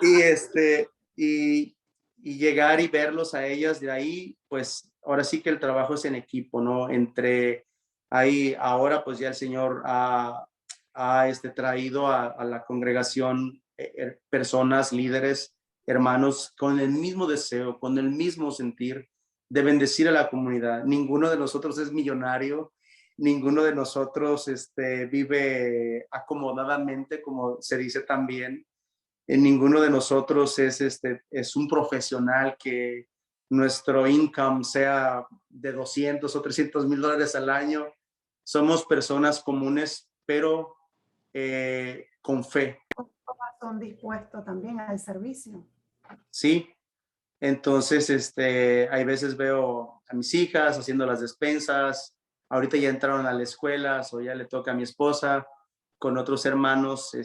y este, y, y llegar y verlos a ellas de ahí, pues ahora sí que el trabajo es en equipo, ¿no? Entre ahí, ahora pues ya el Señor ha traído a la congregación personas, líderes, hermanos, con el mismo deseo, con el mismo sentir de bendecir a la comunidad. Ninguno de nosotros es millonario, ninguno de nosotros vive acomodadamente, como se dice también. Ninguno de nosotros es un profesional que nuestro income sea de 200 o 300 mil dólares al año. Somos personas comunes, pero con fe, Son dispuestos también al servicio. ¿sí? Entonces, hay veces veo a mis hijas haciendo las despensas, ahorita ya entraron a la escuela, o ya le toca a mi esposa, con otros hermanos,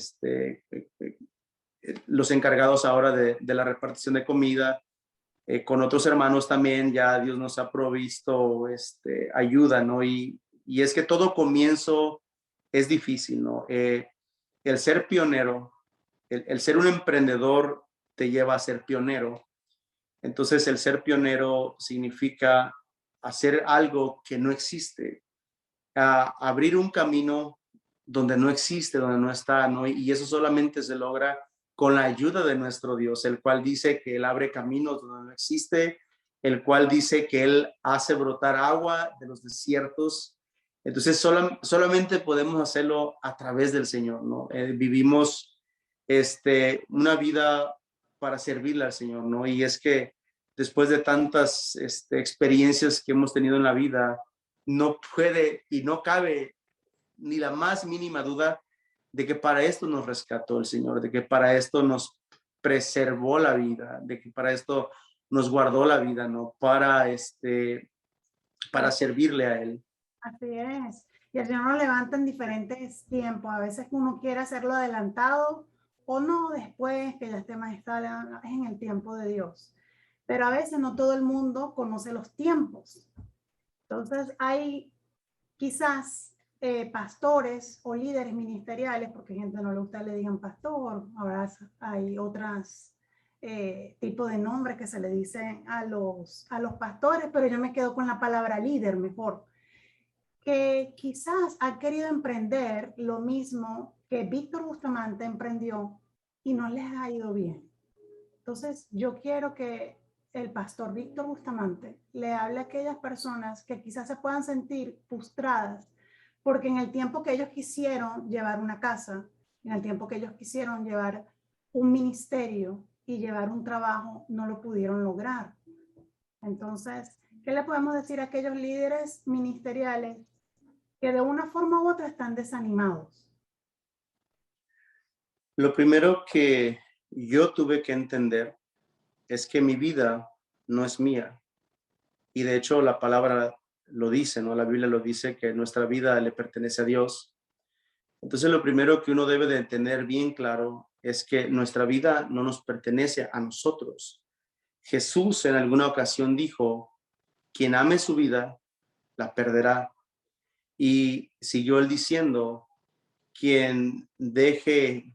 los encargados ahora de la repartición de comida, con otros hermanos también, ya Dios nos ha provisto ayuda, ¿no? Y es que todo comienzo es difícil, ¿no? El ser pionero, el ser un emprendedor te lleva a ser pionero. Entonces, el ser pionero significa hacer algo que no existe, abrir un camino donde no existe, donde no está, ¿no? Y eso solamente se logra con la ayuda de nuestro Dios, el cual dice que Él abre caminos donde no existe, el cual dice que Él hace brotar agua de los desiertos. Entonces, solamente podemos hacerlo a través del Señor, ¿no? Vivimos una vida para servirle al Señor, ¿no? Y es que después de tantas experiencias que hemos tenido en la vida, no puede y no cabe ni la más mínima duda de que para esto nos rescató el Señor, de que para esto nos preservó la vida, de que para esto nos guardó la vida, ¿no? Para servirle a Él. Así es. Y el Señor nos levanta en diferentes tiempos. A veces uno quiere hacerlo adelantado o no después que ya esté más estable, es en el tiempo de Dios. Pero a veces no todo el mundo conoce los tiempos. Entonces hay quizás pastores o líderes ministeriales, porque gente no le gusta que le digan pastor, ahora hay otros tipos de nombres que se le dicen a los pastores, pero yo me quedo con la palabra líder mejor. que quizás ha querido emprender lo mismo que Víctor Bustamante emprendió y no les ha ido bien. Entonces, yo quiero que el pastor Víctor Bustamante le hable a aquellas personas que quizás se puedan sentir frustradas porque en el tiempo que ellos quisieron llevar una casa, en el tiempo que ellos quisieron llevar un ministerio y llevar un trabajo, no lo pudieron lograr. Entonces, ¿qué le podemos decir a aquellos líderes ministeriales que de una forma u otra están desanimados? Lo primero que yo tuve que entender es que mi vida no es mía. Y de hecho la palabra lo dice, ¿no? La Biblia lo dice, que nuestra vida le pertenece a Dios. Entonces lo primero que uno debe de tener bien claro es que nuestra vida no nos pertenece a nosotros. Jesús en alguna ocasión dijo, quien ame su vida, la perderá. Y siguió él diciendo, quien deje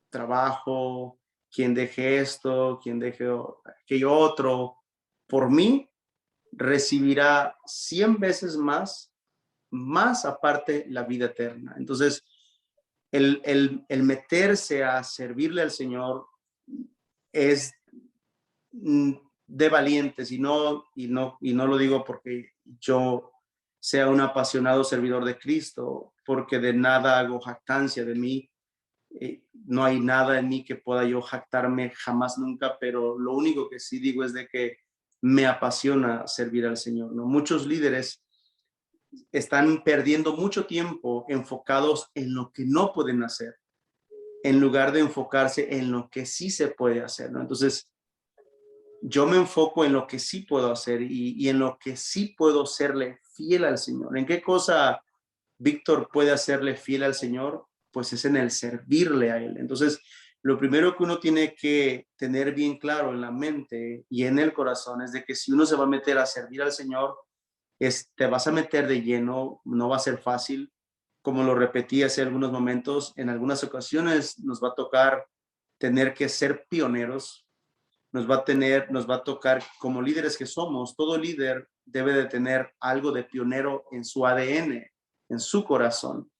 trabajo, quien deje esto, quien deje aquello otro, por mí, recibirá 100 veces más aparte la vida eterna. Entonces, el meterse a servirle al Señor es de valientes y no lo digo porque yo sea un apasionado servidor de Cristo, porque de nada hago jactancia de mí. No hay nada en mí que pueda yo jactarme jamás nunca, pero lo único que sí digo es de que me apasiona servir al Señor, ¿no? Muchos líderes están perdiendo mucho tiempo enfocados en lo que no pueden hacer, en lugar de enfocarse en lo que sí se puede hacer, ¿no? Entonces, yo me enfoco en lo que sí puedo hacer y en lo que sí puedo serle fiel al Señor. ¿En qué cosa Víctor puede hacerle fiel al Señor? Pues es en el servirle a Él. Entonces, lo primero que uno tiene que tener bien claro en la mente y en el corazón es de que si uno se va a meter a servir al Señor, te vas a meter de lleno, no va a ser fácil. Como lo repetí hace algunos momentos, en algunas ocasiones nos va a tocar tener que ser pioneros, nos va a tocar como líderes que somos, todo líder debe de tener algo de pionero en su ADN, en su corazón.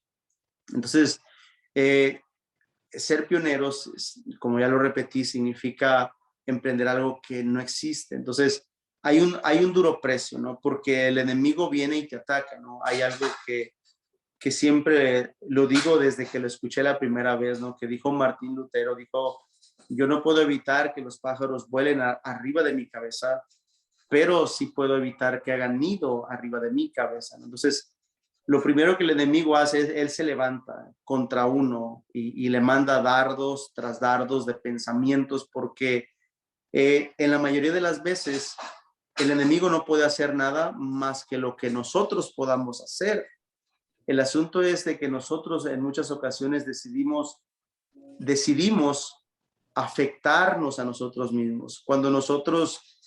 Entonces, ser pioneros, como ya lo repetí, significa emprender algo que no existe. Entonces, hay un duro precio, ¿no? Porque el enemigo viene y te ataca, ¿no? Hay algo que siempre lo digo desde que lo escuché la primera vez, ¿no? Que dijo Martín Lutero, dijo, yo no puedo evitar que los pájaros vuelen arriba de mi cabeza, pero sí puedo evitar que hagan nido arriba de mi cabeza, ¿no? Entonces, lo primero que el enemigo hace es, él se levanta contra uno y le manda dardos tras dardos de pensamientos, porque en la mayoría de las veces el enemigo no puede hacer nada más que lo que nosotros podamos hacer. El asunto es de que nosotros en muchas ocasiones decidimos afectarnos a nosotros mismos. Cuando nosotros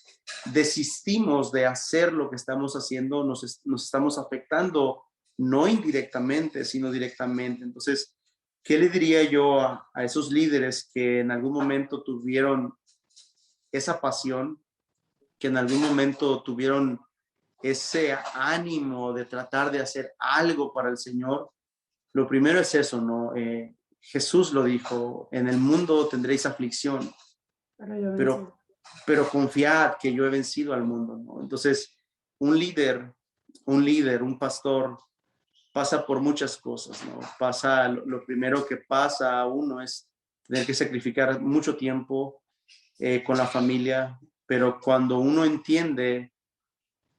desistimos de hacer lo que estamos haciendo, nos estamos afectando no indirectamente, sino directamente. Entonces, ¿qué le diría yo a esos líderes que en algún momento tuvieron esa pasión, que en algún momento tuvieron ese ánimo de tratar de hacer algo para el Señor? Lo primero es eso, ¿no? Jesús lo dijo, en el mundo tendréis aflicción, pero, pero confiad que yo he vencido al mundo, ¿no? Entonces, un líder, un pastor, pasa por muchas cosas, ¿no? Lo primero que pasa a uno es tener que sacrificar mucho tiempo con la familia, pero cuando uno entiende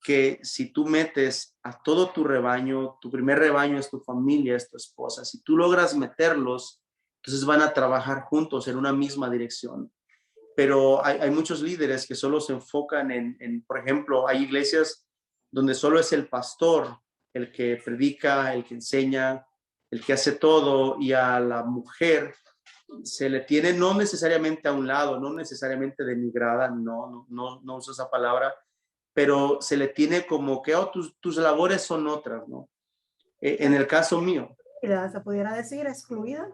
que si tú metes a todo tu rebaño, tu primer rebaño es tu familia, es tu esposa, si tú logras meterlos, entonces van a trabajar juntos en una misma dirección. Pero hay muchos líderes que solo se enfocan por ejemplo, hay iglesias donde solo es el pastor el que predica, el que enseña, el que hace todo, y a la mujer se le tiene no necesariamente a un lado, no necesariamente denigrada, no uso esa palabra, pero se le tiene como que tus labores son otras, ¿no? En el caso mío, ¿Se pudiera decir excluida?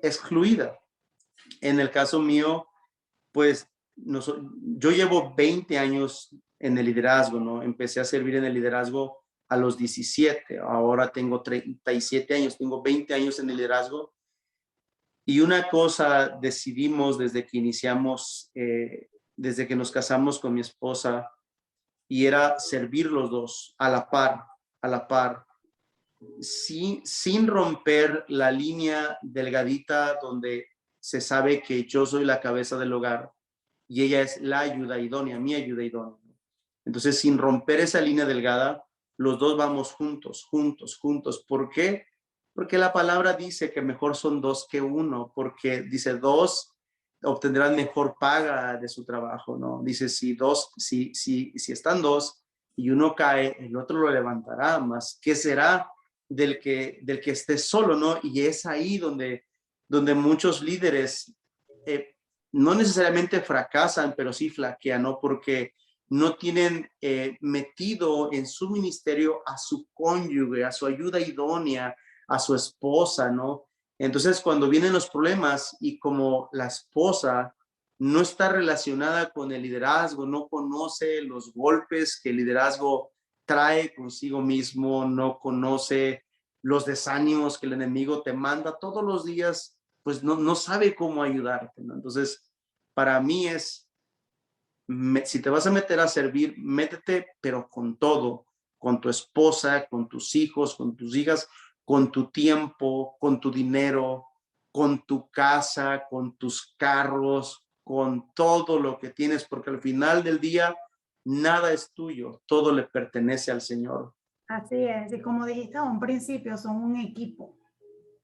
excluida. En el caso mío, pues yo llevo 20 años en el liderazgo, ¿no? Empecé a servir en el liderazgo a los 17, ahora tengo 37 años, tengo 20 años en el liderazgo. Y una cosa decidimos desde que iniciamos, desde que nos casamos con mi esposa, y era servir los dos a la par, sin romper la línea delgadita donde se sabe que yo soy la cabeza del hogar y ella es la ayuda idónea, mi ayuda idónea. Entonces, sin romper esa línea delgada, los dos vamos juntos, juntos, juntos. ¿Por qué? Porque la palabra dice que mejor son dos que uno, porque dice dos obtendrán mejor paga de su trabajo, ¿no? Dice, si están dos y uno cae, el otro lo levantará, más ¿qué será del que esté solo, ¿no? Y es ahí donde muchos líderes no necesariamente fracasan, pero sí flaquean, ¿no? Porque no tienen metido en su ministerio a su cónyuge, a su ayuda idónea, a su esposa, ¿no? Entonces, cuando vienen los problemas y como la esposa no está relacionada con el liderazgo, no conoce los golpes que el liderazgo trae consigo mismo, no conoce los desánimos que el enemigo te manda todos los días, pues no sabe cómo ayudarte, ¿no? Entonces, para mí si te vas a meter a servir, métete, pero con todo, con tu esposa, con tus hijos, con tus hijas, con tu tiempo, con tu dinero, con tu casa, con tus carros, con todo lo que tienes, porque al final del día nada es tuyo, todo le pertenece al Señor. Así es, y como dijiste a un principio, son un equipo.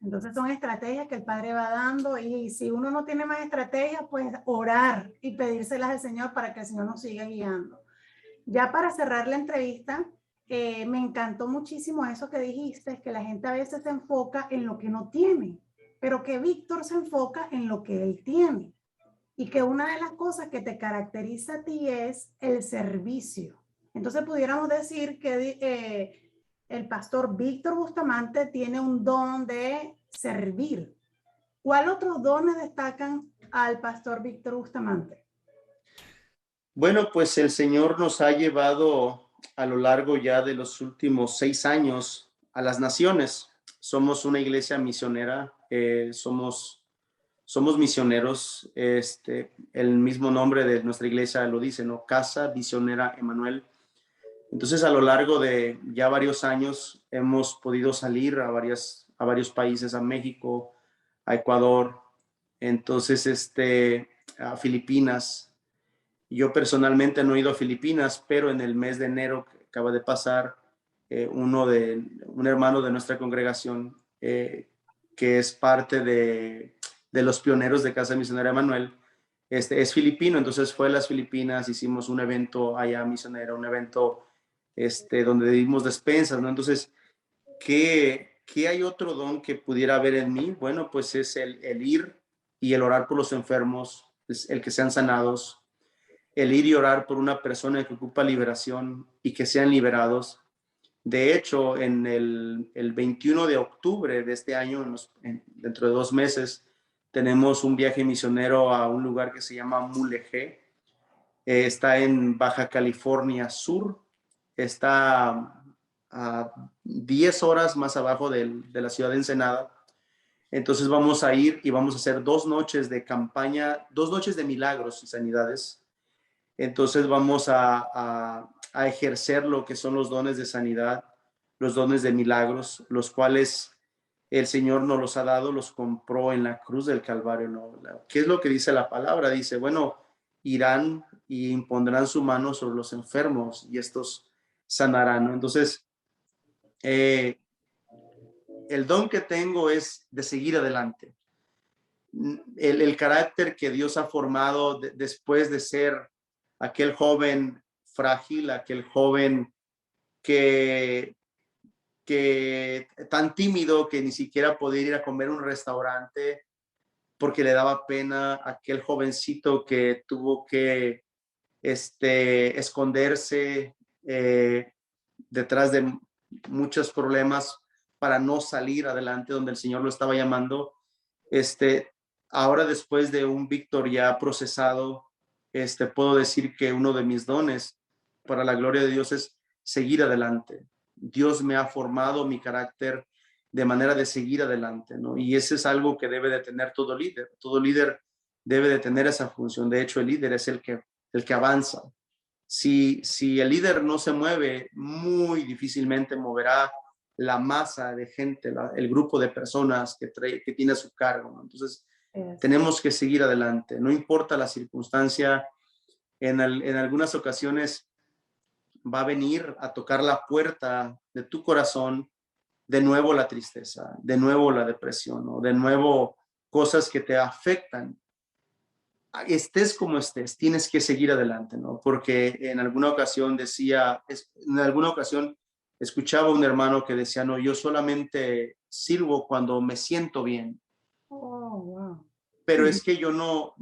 Entonces son estrategias que el Padre va dando y si uno no tiene más estrategias, pues orar y pedírselas al Señor para que el Señor nos siga guiando. Ya para cerrar la entrevista, me encantó muchísimo eso que dijiste, que la gente a veces se enfoca en lo que no tiene, pero que Víctor se enfoca en lo que él tiene. Y que una de las cosas que te caracteriza a ti es el servicio. Entonces pudiéramos decir que el pastor Víctor Bustamante tiene un don de servir. ¿Cuál otros dones destacan al pastor Víctor Bustamante? Bueno, pues el Señor nos ha llevado a lo largo ya de los últimos 6 años a las naciones. Somos una iglesia misionera, somos misioneros. El mismo nombre de nuestra iglesia lo dice, ¿no? Casa Misionera Emanuel. Entonces, a lo largo de ya varios años hemos podido salir a varios países, a México, a Ecuador, entonces, a Filipinas. Yo personalmente no he ido a Filipinas, pero en el mes de enero que acaba de pasar, un hermano de nuestra congregación, que es parte de los pioneros de Casa Misionera Emanuel, es filipino, entonces fue a las Filipinas, hicimos un evento allá misionero, un evento donde dimos despensas, ¿no? Entonces, ¿qué hay otro don que pudiera haber en mí? Bueno, pues es el ir y el orar por los enfermos, es el que sean sanados, el ir y orar por una persona que ocupa liberación y que sean liberados. De hecho, en el 21 de octubre de este año, dentro de 2 meses, tenemos un viaje misionero a un lugar que se llama Mulegé. Está en Baja California Sur, está a 10 horas más abajo de la ciudad de Ensenada. Entonces vamos a ir y vamos a hacer 2 noches de campaña, 2 noches de milagros y sanidades. Entonces vamos a ejercer lo que son los dones de sanidad, los dones de milagros, los cuales el Señor nos los ha dado, los compró en la cruz del Calvario, ¿no? ¿Qué es lo que dice la palabra? Dice, bueno, irán y impondrán su mano sobre los enfermos y estos sanarán, ¿no? Entonces, el don que tengo es de seguir adelante. El carácter que Dios ha formado después de ser aquel joven frágil, aquel joven que tan tímido que ni siquiera podía ir a comer a un restaurante porque le daba pena, aquel jovencito que tuvo que esconderse detrás de muchos problemas para no salir adelante donde el Señor lo estaba llamando. Ahora, después de un Víctor ya procesado, puedo decir que uno de mis dones para la gloria de Dios es seguir adelante, Dios me ha formado mi carácter de manera de seguir adelante, ¿no? Y eso es algo que debe de tener todo líder. Todo líder debe de tener esa función. De hecho, el líder es el que avanza. Si el líder no se mueve, muy difícilmente moverá la masa de gente, el grupo de personas que tiene a su cargo, ¿no? Entonces, tenemos que seguir adelante. No importa la circunstancia, en algunas ocasiones va a venir a tocar la puerta de tu corazón de nuevo la tristeza, de nuevo la depresión, ¿no? De nuevo cosas que te afectan. Estés como estés, tienes que seguir adelante, ¿no? Porque en alguna ocasión escuchaba un hermano que decía, no, yo solamente sirvo cuando me siento bien. Oh, wow. Pero es que yo no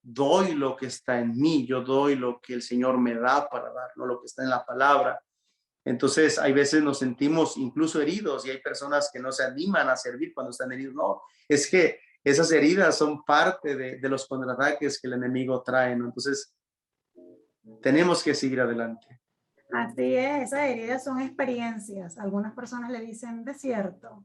doy lo que está en mí, yo doy lo que el Señor me da para dar, no lo que está en la palabra. Entonces, hay veces nos sentimos incluso heridos y hay personas que no se animan a servir cuando están heridos. No, es que esas heridas son parte de los contraataques que el enemigo trae, ¿no? Entonces, tenemos que seguir adelante. Así es, esas heridas son experiencias. Algunas personas le dicen desierto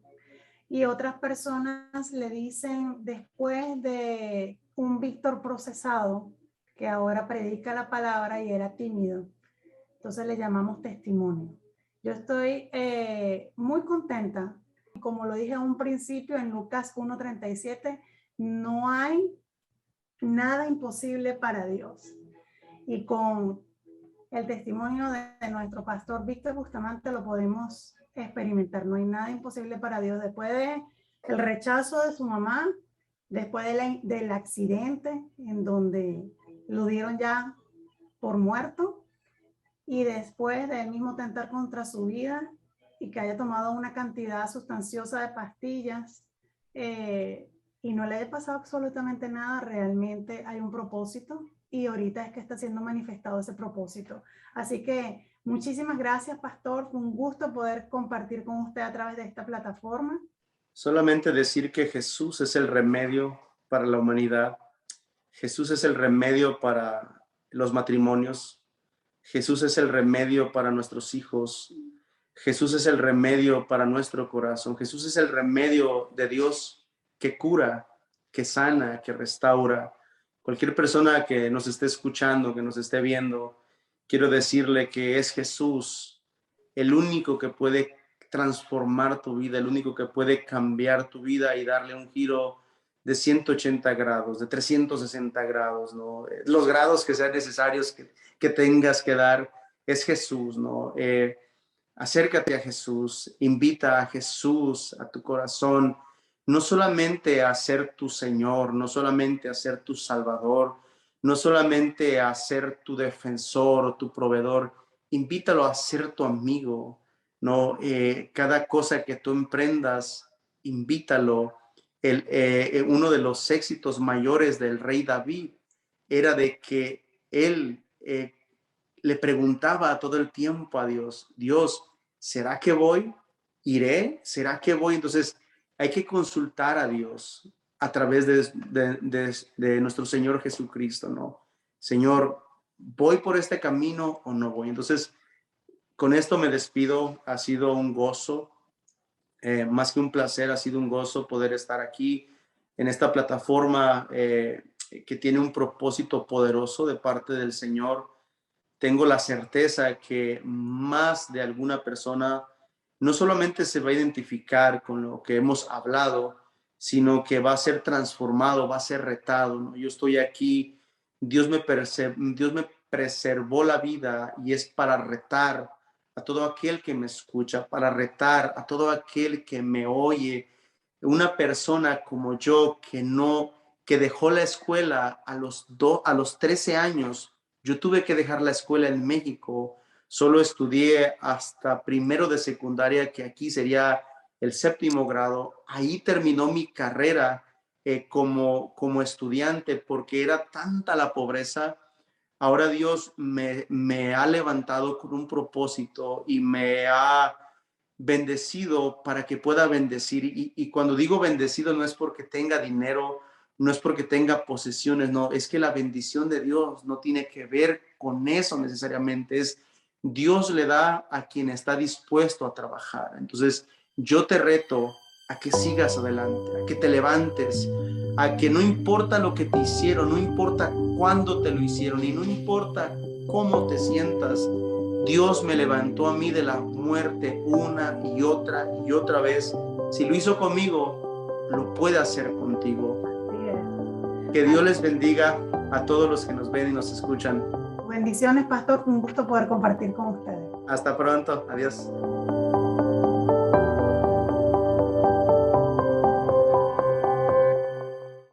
y otras personas le dicen después de un Víctor procesado que ahora predica la palabra y era tímido. Entonces le llamamos testimonio. Yo estoy muy contenta. Como lo dije a un principio en Lucas 1:37, no hay nada imposible para Dios. Y con el testimonio de nuestro pastor Víctor Bustamante lo podemos experimentar. No hay nada imposible para Dios. Después del rechazo de su mamá, después del accidente en donde lo dieron ya por muerto, y después de él mismo tentar contra su vida y que haya tomado una cantidad sustanciosa de pastillas y no le haya pasado absolutamente nada, realmente hay un propósito y ahorita es que está siendo manifestado ese propósito. Así que muchísimas gracias, pastor. Fue un gusto poder compartir con usted a través de esta plataforma. Solamente decir que Jesús es el remedio para la humanidad. Jesús es el remedio para los matrimonios. Jesús es el remedio para nuestros hijos. Jesús es el remedio para nuestro corazón. Jesús es el remedio de Dios que cura, que sana, que restaura. Cualquier persona que nos esté escuchando, que nos esté viendo, quiero decirle que es Jesús el único que puede transformar tu vida, el único que puede cambiar tu vida y darle un giro de 180 grados, de 360 grados, ¿no? Los grados que sean necesarios que tengas que dar, es Jesús, ¿no? Acércate a Jesús, invita a Jesús a tu corazón, no solamente a ser tu Señor, no solamente a ser tu Salvador, no solamente a ser tu defensor o tu proveedor, invítalo a ser tu amigo, ¿no? Cada cosa que tú emprendas, invítalo. Uno de los éxitos mayores del rey David era de que él le preguntaba todo el tiempo a Dios, Dios, ¿será que voy? ¿Iré? ¿Será que voy? Entonces hay que consultar a Dios a través de nuestro Señor Jesucristo, ¿no? Señor, ¿voy por este camino o no voy? Entonces, con esto me despido. Ha sido un gozo, más que un placer, ha sido un gozo poder estar aquí en esta plataforma que tiene un propósito poderoso de parte del Señor. Tengo la certeza que más de alguna persona no solamente se va a identificar con lo que hemos hablado, sino que va a ser transformado, va a ser retado, ¿no? Yo estoy aquí, Dios me preservó la vida y es para retar a todo aquel que me escucha, para retar a todo aquel que me oye. Una persona como yo que dejó la escuela a los 13 años. Yo tuve que dejar la escuela en México, solo estudié hasta primero de secundaria, que aquí sería el séptimo grado. Ahí terminó mi carrera como estudiante, porque era tanta la pobreza. Ahora Dios me ha levantado con un propósito y me ha bendecido para que pueda bendecir. Y cuando digo bendecido no es porque tenga dinero, no es porque tenga posesiones, no, es que la bendición de Dios no tiene que ver con eso necesariamente, es Dios le da a quien está dispuesto a trabajar. Entonces, yo te reto a que sigas adelante, a que te levantes, a que no importa lo que te hicieron, no importa cuándo te lo hicieron y no importa cómo te sientas, Dios me levantó a mí de la muerte una y otra vez. Si lo hizo conmigo, lo puede hacer contigo. Que Dios les bendiga a todos los que nos ven y nos escuchan. Bendiciones, pastor. Un gusto poder compartir con ustedes. Hasta pronto. Adiós.